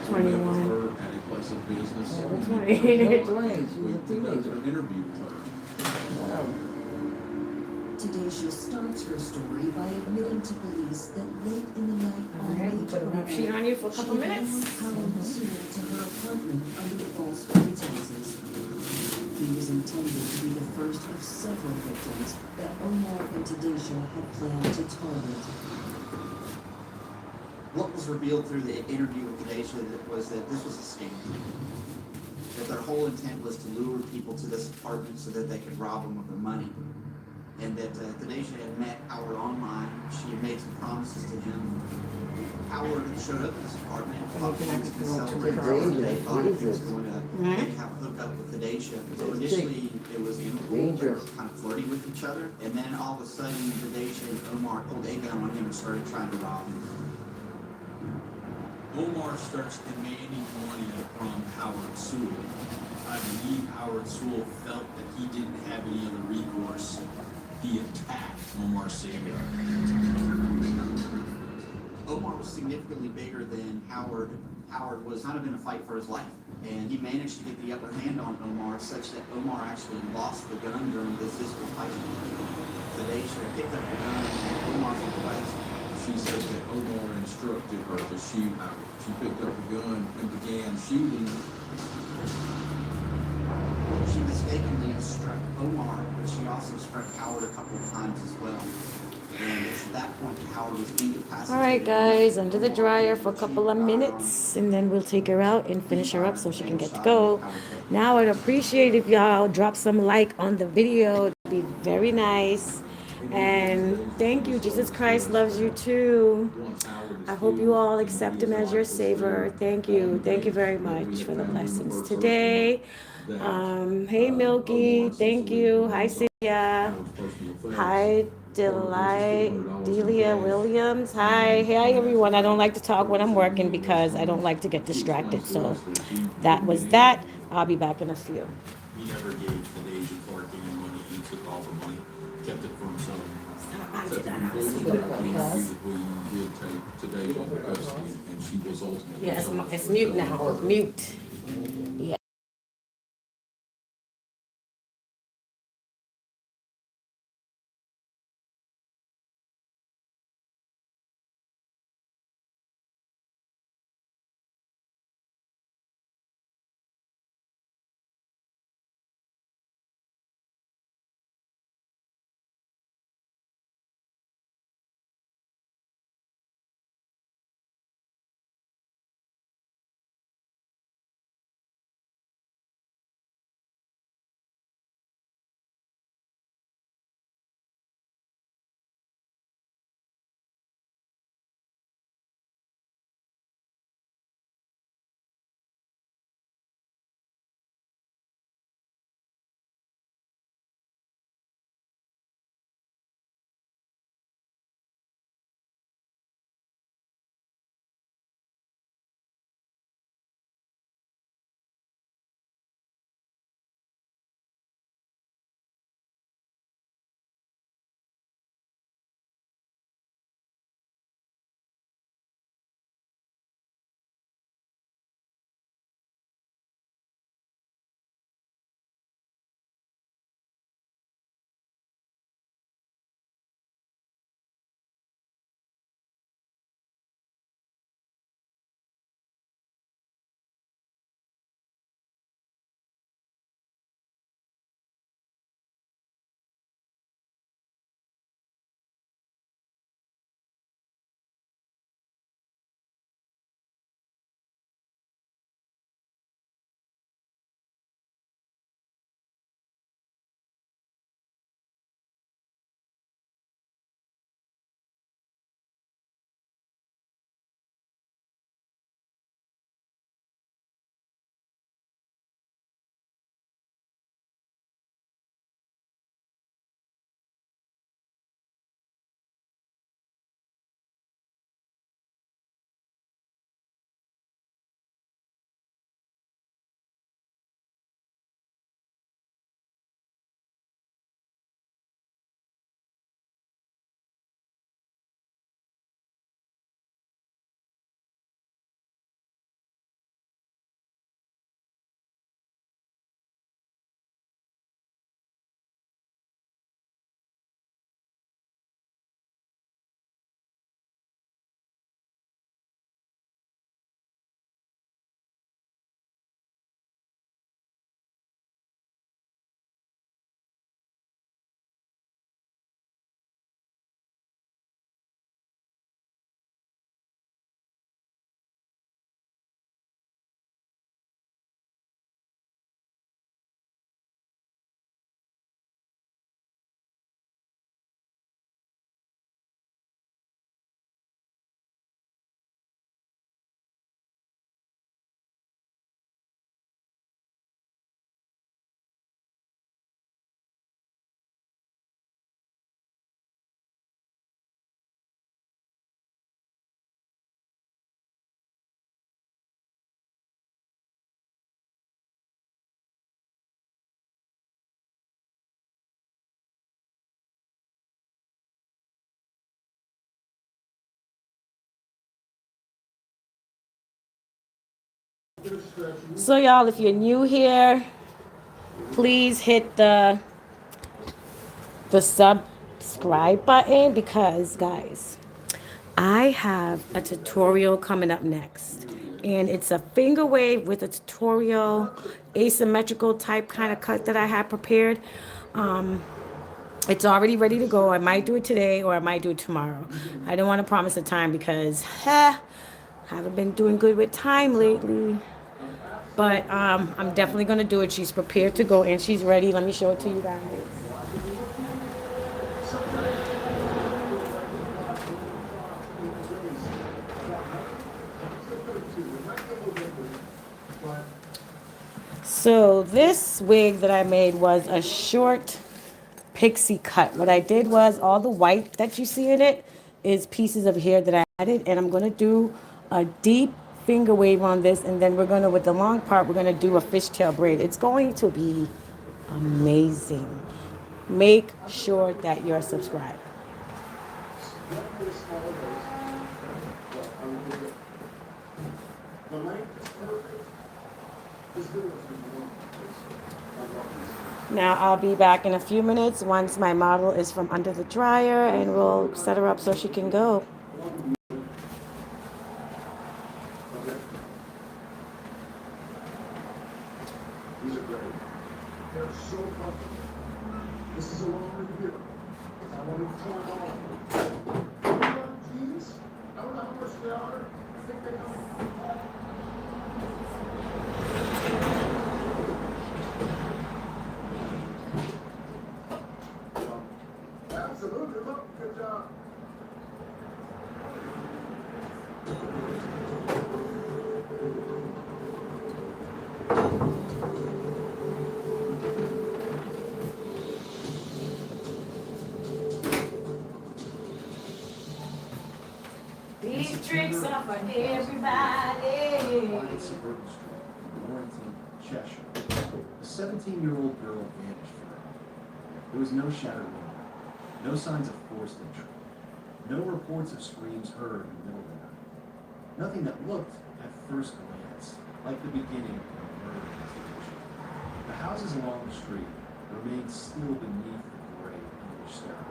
Speaker 10: 21.
Speaker 13: Her at a place of business.
Speaker 10: Yeah,
Speaker 13: We
Speaker 10: 20.
Speaker 12: She was a
Speaker 13: conducted
Speaker 12: teenager.
Speaker 13: an interview with her.
Speaker 12: Wow.
Speaker 14: Tadasha starts her story by admitting to police that late in the night on
Speaker 10: Alright,
Speaker 14: May
Speaker 10: put a rub sheet
Speaker 14: 28th,
Speaker 10: on you for a couple
Speaker 14: she
Speaker 10: minutes.
Speaker 14: found Howard Sewell to her apartment under false pretenses. He was intended to be the first of several victims that Omar and Tadasha had planned to target.
Speaker 4: What was revealed through the interview with Vedacia was that this was a scam. That their whole intent was to lure people to this apartment so that they could rob them of their money. And that Vedacia had met Howard online. She had made some promises to him. Howard showed up at this apartment. Thought he was going to celebrate her birthday. Thought he was going to have hook up with Vedacia. So initially it was amicable. They were kind of flirty with each other. And then all of a sudden Vedacia and Omar pulled a gun on him and started trying to rob him.
Speaker 13: Omar starts demanding money from Howard Sewell. I believe Howard Sewell felt that he didn't have any other recourse. He attacked Omar Samuel.
Speaker 4: Omar was significantly bigger than Howard Howard was kind of in a fight for his life, and he managed to get the upper hand on Omar such that Omar actually lost the gun during this physical fight. So they should have picked up the gun and Omar's request.
Speaker 13: She said that Omar instructed her to shoot Howard. She picked up a gun and began shooting.
Speaker 4: She mistakenly struck Omar, but she also struck Howard a couple of times as well. And it's at that point that Howard was incapacitated.
Speaker 10: All right, guys, under the dryer for a couple of minutes, and then we'll take her out and finish her up so she can get to go. Now, I'd appreciate if y'all drop some like on the video. It'd be very nice. And thank you. Jesus Christ loves you too. I hope you all accept him as your savior. Thank you. Thank you very much for the blessings today. Hey, Milky. Thank you. Hi, Cynthia. Hi, Delia Williams. Hi. Hey, everyone. I don't like to talk when I'm working because I don't like to get distracted. So that was that. I'll be back in a few.
Speaker 13: He never gave the Deja Clark any money. He took all the money, kept it for himself.
Speaker 10: I did not
Speaker 13: He
Speaker 10: see
Speaker 13: did take today over custody, and she was ultimately.
Speaker 10: Yeah, it's mute now. Mute. Yeah. So y'all, if you're new here, please hit the subscribe button because guys, I have a tutorial coming up next, and it's a finger wave with a tutorial asymmetrical type kind of cut that I have prepared. It's already ready to go. I might do it today or I might do it tomorrow. I don't want to promise a time because haven't been doing good with time lately. But I'm definitely going to do it. She's prepared to go and she's ready. Let me show it to you guys. So this wig that I made was a short pixie cut. What I did was all the white that you see in it is pieces of hair that I added, and I'm going to do a deep finger wave on this, and then we're going to, with the long part, we're going to do a fishtail braid. It's going to be amazing. Make sure that you're subscribed. Now I'll be back in a few minutes once my model is from under the dryer, and we'll set her up so she can go.
Speaker 16: These are great. They're so comfortable. This is a long review. I want to try them all. Jeans? I don't know how much they are. I think they come. Absolutely. Look, good job.
Speaker 10: These tricks are for everybody.
Speaker 17: Suburban Street, Warrington, Cheshire. A 17-year-old girl vanished forever. There was no shattered window, no signs of forced entry, no reports of screams heard in the middle of the night. Nothing that looked, at first glance, like the beginning of a murder investigation. The houses along the street remained still beneath the gray English sky.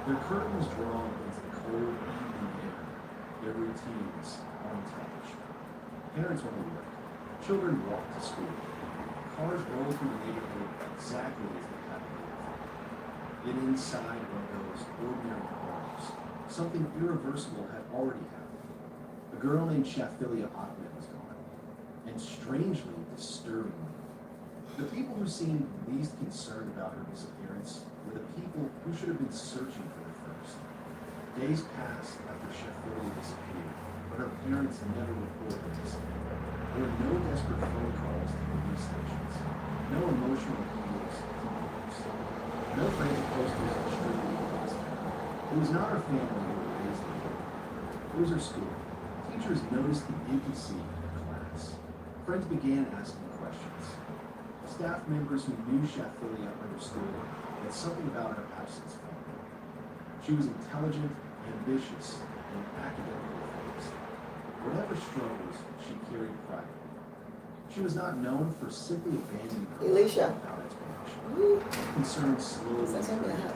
Speaker 17: Their curtains drawn against the cold evening air, their routines untouched. Parents went to work. Children walked to school. Cars rolled through the neighborhood exactly as they had been. Yet inside one of those ordinary homes, something irreversible had already happened. A girl named Shafilia Ahmed was gone, and strangely, disturbingly, the people who seemed least concerned about her disappearance were the people who should have been searching for her first. Days passed after Shafilia disappeared, but her parents never reported her missing. There were no desperate phone calls to police stations, no emotional appeals to neighbors, no frantic posters on the street against her. It was not her family who were raised in her. It was her school. Teachers noticed the empty seat in the class. Friends began asking questions. Staff members who knew Shafilia understood that something about her absence felt wrong. She was intelligent, ambitious, and academically focused. Whatever struggles she carried privately. She was not known for simply abandoning her
Speaker 12: Alicia.
Speaker 17: without explanation. Concern slowly spread.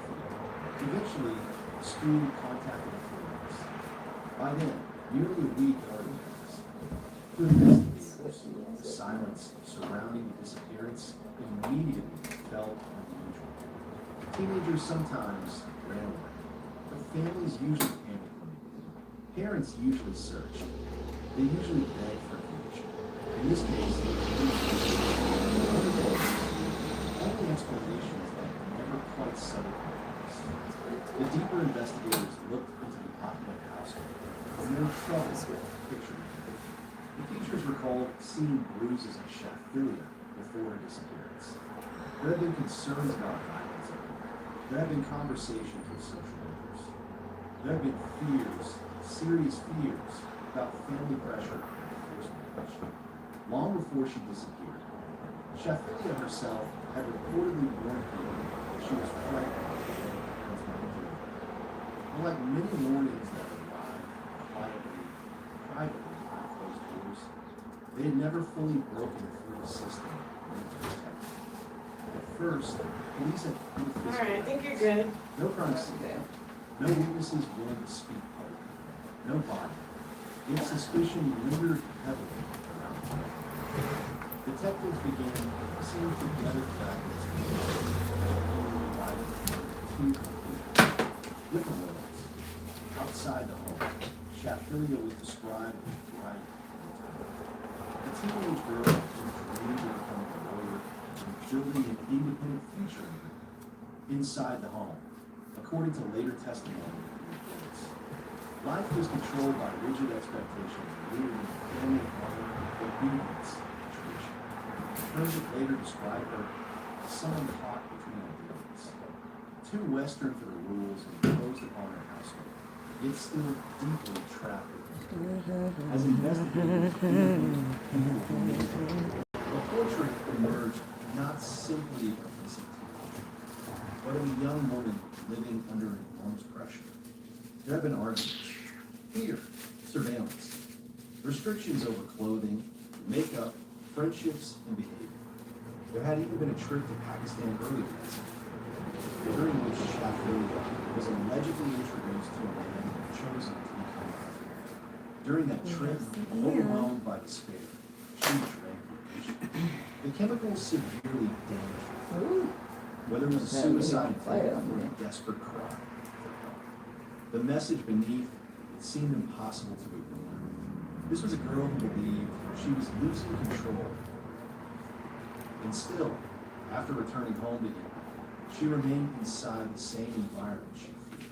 Speaker 17: Eventually, the school contacted authorities. By then, nearly a week had already passed. To investigators, the silence surrounding the disappearance immediately felt unusual. Teenagers sometimes ran away, but families usually panicked when they did. Parents usually searched. They usually begged for information. In this case, only explanation is that it never quite settled on the case. The deeper investigators looked into the Ahmed household, and there were troubles with picturing it. The teachers recalled seeing bruises on Shafilia before her disappearance. There had been concerns about violence. There had been conversations with social workers. There had been fears, serious fears, about family pressure and forced marriage. Long before she disappeared, Shafilia herself had reportedly warned people that she was frightened and was not doing. Unlike many warnings that arrive quietly, privately behind closed doors, They had never fully broken through the system. At first, police had
Speaker 10: All right, I think you're good.
Speaker 17: no crime scene, no witnesses willing to speak publicly, no body. Yet suspicion lingered heavily around town. Detectives began piecing together facts by two liquor loans. Outside the home, Shafilia was described as bright. A teenage girl who dreamed of becoming a lawyer and building an independent future inside the home, according to later testimony and reports. Life was controlled by rigid expectations rooted in family honor, obedience, and tradition. Terms that later described her as someone caught between ideals. Too Western for the rules imposed upon her household, yet still deeply trapped. As investigators, a portrait emerged not simply of a missing teenager, but of a young woman living under enormous pressure. There have been arguments, fear, surveillance, restrictions over clothing, makeup, friendships, and behavior. There had even been a trip to Pakistan earlier that summer, during which Shafilia was allegedly introduced to a man chosen to become her husband. During that trip, overwhelmed by despair, she drank her. The chemicals severely damaged her. Whether it was a suicide attempt or a desperate cry for help. The message beneath it seemed impossible to ignore. This was a girl who believed she was losing control. And still, after returning home together, she remained inside the same environment she feared.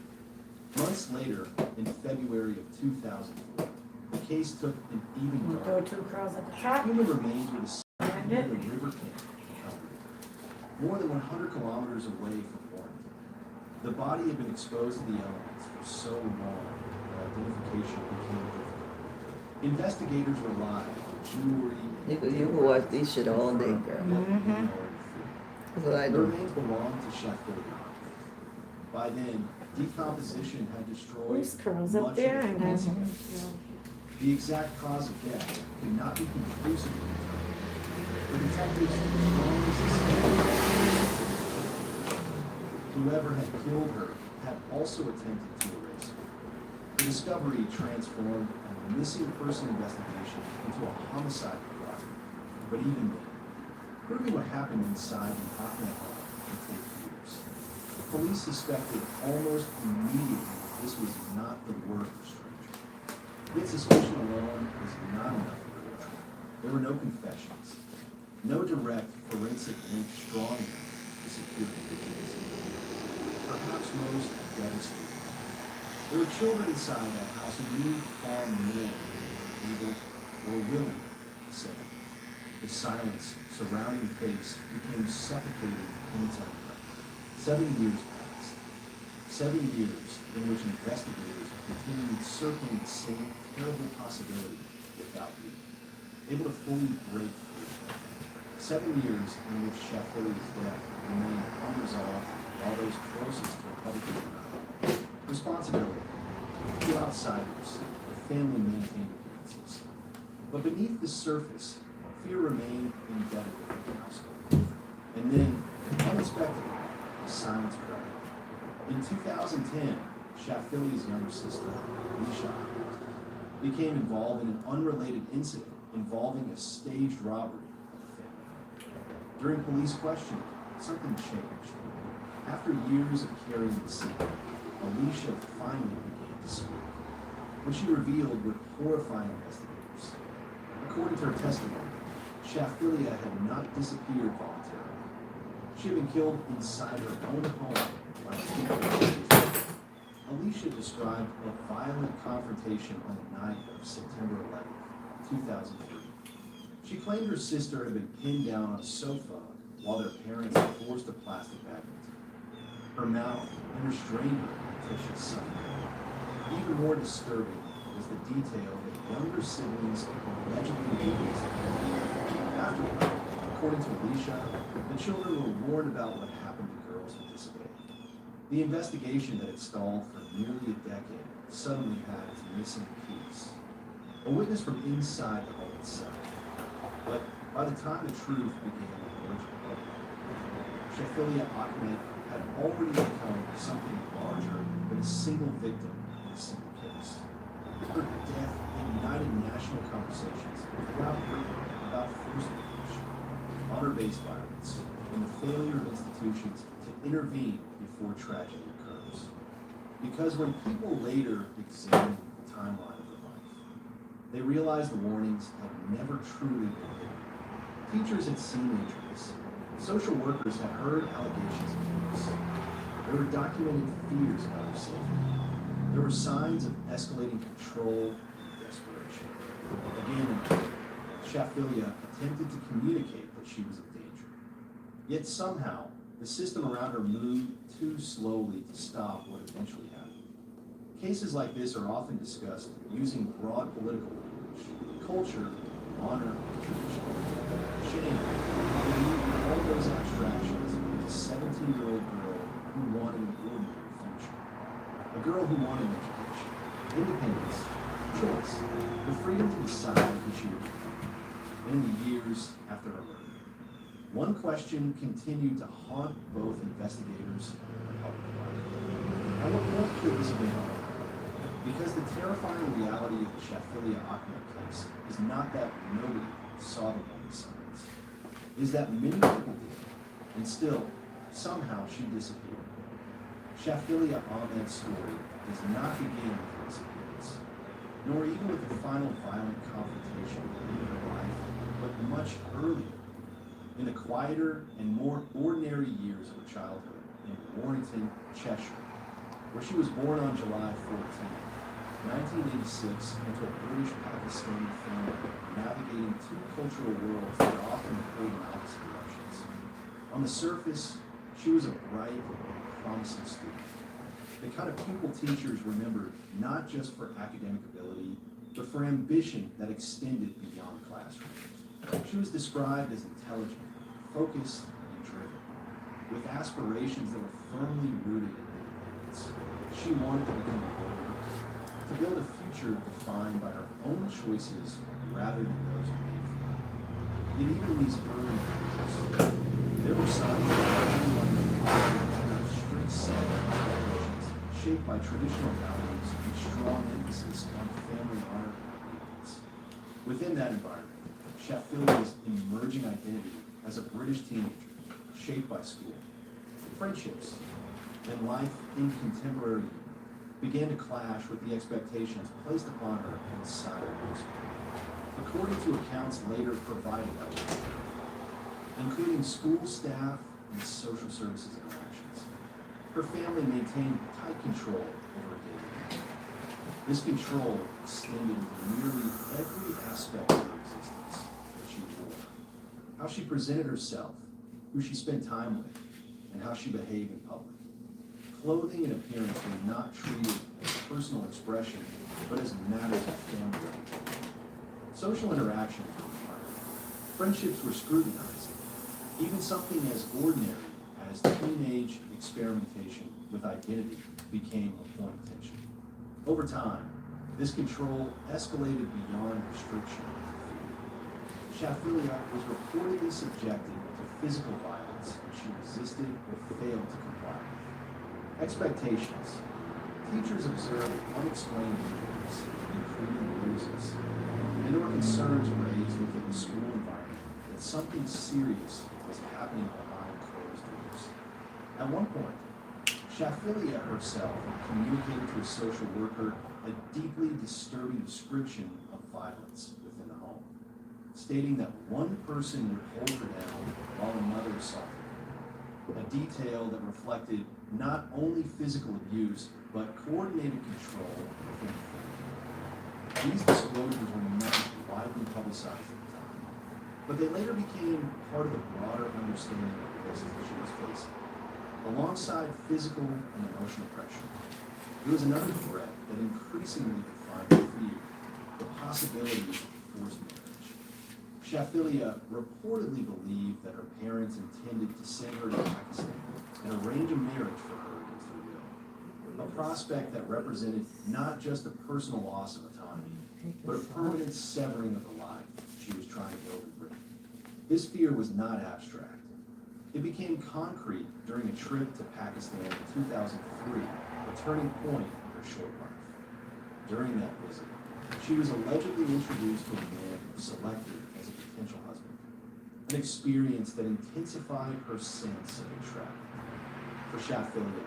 Speaker 17: Months later, in February of 2004, the case took an even
Speaker 10: Throw
Speaker 17: darker.
Speaker 10: two curls at the top.
Speaker 17: Human remains were discovered
Speaker 10: And
Speaker 17: in
Speaker 10: it.
Speaker 17: the river camp, more than 100 kilometers away from Warrington. The body had been exposed to the elements for so long that identification became difficult. Investigators relied on jewelry.
Speaker 12: You can watch this shit all day, girl. That's what I
Speaker 17: The
Speaker 12: do.
Speaker 17: remains belonged to Shafilia Ahmed. By then, decomposition had destroyed
Speaker 10: There's curls
Speaker 17: much
Speaker 10: up there,
Speaker 17: of
Speaker 10: and
Speaker 17: the
Speaker 10: then
Speaker 17: forensic. The exact cause of death could not be conclusively determined. The detectives strongly suspected whoever had killed her had also attempted to erase her. The discovery transformed a missing person investigation into a homicide inquiry. But even then, proving what happened inside the Ahmed home would take years. Police suspected almost immediately this was not the work of a stranger. Yet suspicion alone was not enough for the trial. There were no confessions, no direct forensic link strong enough to secure convictions. Perhaps most devastating. There were children inside that house who knew far more than able or willing to say. The silence surrounding the case became suffocating in its own right. 7 years passed. 7 years in which investigators continued circling the same terrible possibility without you, able to fully break through. 7 years in which Shafilia's death remained unresolved while those closest to a public trial. Responsibility to outsiders, the family maintained appearances. But beneath the surface, fear remained embedded within the household. And then, unexpectedly, the silence prevailed. In 2010, Shafilia's younger sister, Shafilia Ahmed, became involved in an unrelated incident involving a staged robbery of the family home. During police questioning, something changed. After years of carrying the secret, Alicia finally began to speak. What she revealed would horrify investigators. According to her testimony, Shafilia had not disappeared voluntarily. She had been killed inside her own home by two. Alicia described a violent confrontation on the night of September 11th, 2003. She claimed her sister had been pinned down on a sofa while their parents had forced a plastic bag into her mouth and restrained her until she suffocated. Even more disturbing was the detail that younger siblings allegedly witnessed. Afterward, according to Alicia, the children were warned about what happened to girls who disobeyed. The investigation that had stalled for nearly a decade suddenly had its missing piece. A witness from inside the home itself. But by the time the truth began emerging, Shafilia Ahmed had already become something larger than a single victim in a single case. Her death ignited national conversations throughout Britain about forced abortion, honor-based violence, and the failure of institutions to intervene before tragedy occurs. Because when people later examined the timeline of her life, they realized the warnings had never truly been hidden. Teachers had seen injuries. Social workers had heard allegations of abuse. There were documented fears about her safety. There were signs of escalating control and desperation. Again and again, Shafilia attempted to communicate that she was in danger. Yet somehow, the system around her moved too slowly to stop what eventually happened. Cases like this are often discussed using broad political language, culture, honor, tradition. Shame, all those abstractions into a 17-year-old girl who wanted an ordinary future. A girl who wanted education, independence, choice, the freedom to decide who she would become. And in the years after her murder, one question continued to haunt both investigators and the public life. At what point could this have been over? Because the terrifying reality of the Shafilia Ahmed case is not that nobody saw the warning signs. It is that many people did, and still, somehow she disappeared. Shafilia Ahmed's story does not begin with her disappearance, nor even with the final violent confrontation in her life, but much earlier, in the quieter and more ordinary years of her childhood in Warrington, Cheshire, where she was born on July 14th. 1986, into a British-Pakistani family navigating two cultural worlds that are often pulled in opposite directions. On the surface, she was a bright and promising student, the kind of pupil teachers remembered not just for academic ability, but for ambition that extended beyond classroom. She was described as intelligent, focused, and driven, with aspirations that were firmly rooted in independence. She wanted to become a lawyer, to build a future defined by her own choices rather than those made for her. Yet even in these early years, there were signs that everyone had a strict set of expectations shaped by traditional values and strong emphasis on family honor and obedience. Within that environment, Shafilia's emerging identity as a British teenager, shaped by school, friendships, and life in contemporary Europe, began to clash with the expectations placed upon her inside her household. According to accounts later provided by her, including school staff and social services interactions, her family maintained tight control over her daily life. This control extended into nearly every aspect of her existence that she wore. How she presented herself, who she spent time with, and how she behaved in public. Clothing and appearance were not treated as personal expression, but as matters of family life. Social interactions were required. Friendships were scrutinized. Even something as ordinary as teenage experimentation with identity became a point of tension. Over time, this control escalated beyond restriction and fear. Shafilia was reportedly subjected to physical violence when she resisted or failed to comply. Expectations. Teachers observed unexplained injuries, including bruises, and there were concerns raised within the school environment that something serious was happening behind closed doors. At one point, Shafilia herself communicated to a social worker a deeply disturbing description of violence within the home, stating that one person would hold her down while another assaulted her. A detail that reflected not only physical abuse, but coordinated control within the family. These disclosures were not widely publicized at the time, but they later became part of the broader understanding of the risks that she was facing. Alongside physical and emotional pressure, there was another threat that increasingly defined her fear, the possibility of forced marriage. Shafilia reportedly believed that her parents intended to send her to Pakistan and arrange a marriage for her against her will. A prospect that represented not just a personal loss of autonomy, but a permanent severing of the life she was trying to build in Britain. This fear was not abstract. It became concrete during a trip to Pakistan in 2003, a turning point in her short life. During that visit, she was allegedly introduced to a man who was selected as a potential husband, an experience that intensified her sense of entrapment. For Shafilia,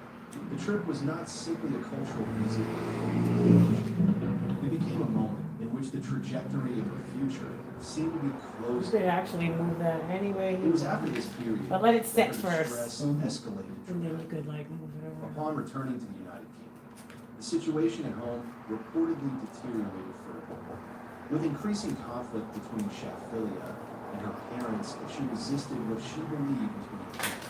Speaker 17: the trip was not simply a cultural visit. It became a moment in which the trajectory of her future seemed to be
Speaker 10: You
Speaker 17: closing.
Speaker 10: could actually move that anyway.
Speaker 17: It was after this period
Speaker 10: But let it set
Speaker 17: that her
Speaker 10: first.
Speaker 17: distress escalated.
Speaker 10: And then you could like move it over.
Speaker 17: Upon returning to the United Kingdom, the situation at home reportedly deteriorated further. With increasing conflict between Shafilia and her parents, that she resisted what she believed was being taken.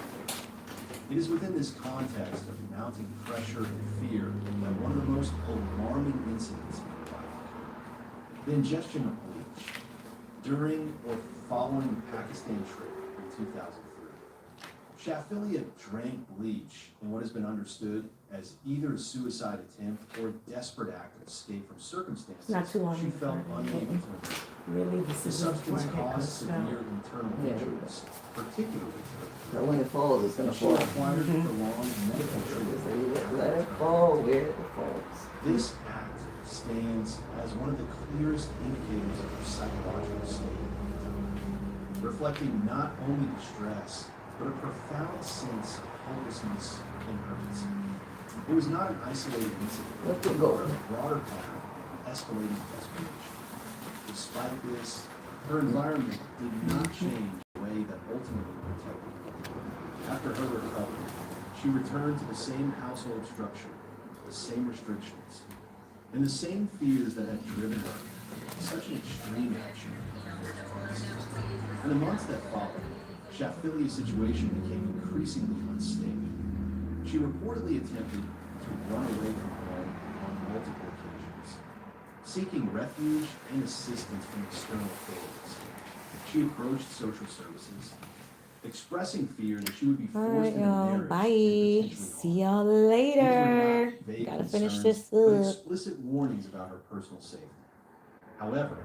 Speaker 17: It is within this context of mounting pressure and fear that one of the most alarming incidents in her life occurred. The ingestion of bleach during or following the Pakistan trip in 2003. Shafilia drank bleach in what has been understood as either a suicide attempt or a desperate act of escape from circumstances
Speaker 10: Not too long
Speaker 17: she felt
Speaker 10: before.
Speaker 17: unable to endure.
Speaker 10: Really, this
Speaker 17: The
Speaker 10: is
Speaker 17: substance
Speaker 10: where it
Speaker 17: caused
Speaker 10: goes down.
Speaker 17: severe internal injuries, particularly to her.
Speaker 12: So when it falls, it's gonna
Speaker 17: She
Speaker 12: fall.
Speaker 17: required prolonged medical treatment.
Speaker 12: Let it fall where it falls.
Speaker 17: This act stands as one of the clearest indicators of her psychological state, reflecting not only distress, but a profound sense of hopelessness and urgency. It was not an isolated incident,
Speaker 12: Let it go.
Speaker 17: but a broader pattern of escalating desperation. Despite this, her environment did not change the way that ultimately protected her. After her recovery, she returned to the same household structure, the same restrictions, and the same fears that had driven her to such an extreme action. In the months that followed, Shafilia's situation became increasingly unstable. She reportedly attempted to run away from home on multiple occasions, seeking refuge and assistance from external authorities. She approached social services, expressing fear that she would be
Speaker 10: All
Speaker 17: forced
Speaker 10: right,
Speaker 17: into
Speaker 10: y'all.
Speaker 17: marriage.
Speaker 10: Bye. See y'all
Speaker 17: These were
Speaker 10: later.
Speaker 17: not vague
Speaker 10: Gotta finish
Speaker 17: concerns,
Speaker 10: this
Speaker 17: but
Speaker 10: up.
Speaker 17: explicit warnings about her personal safety. However,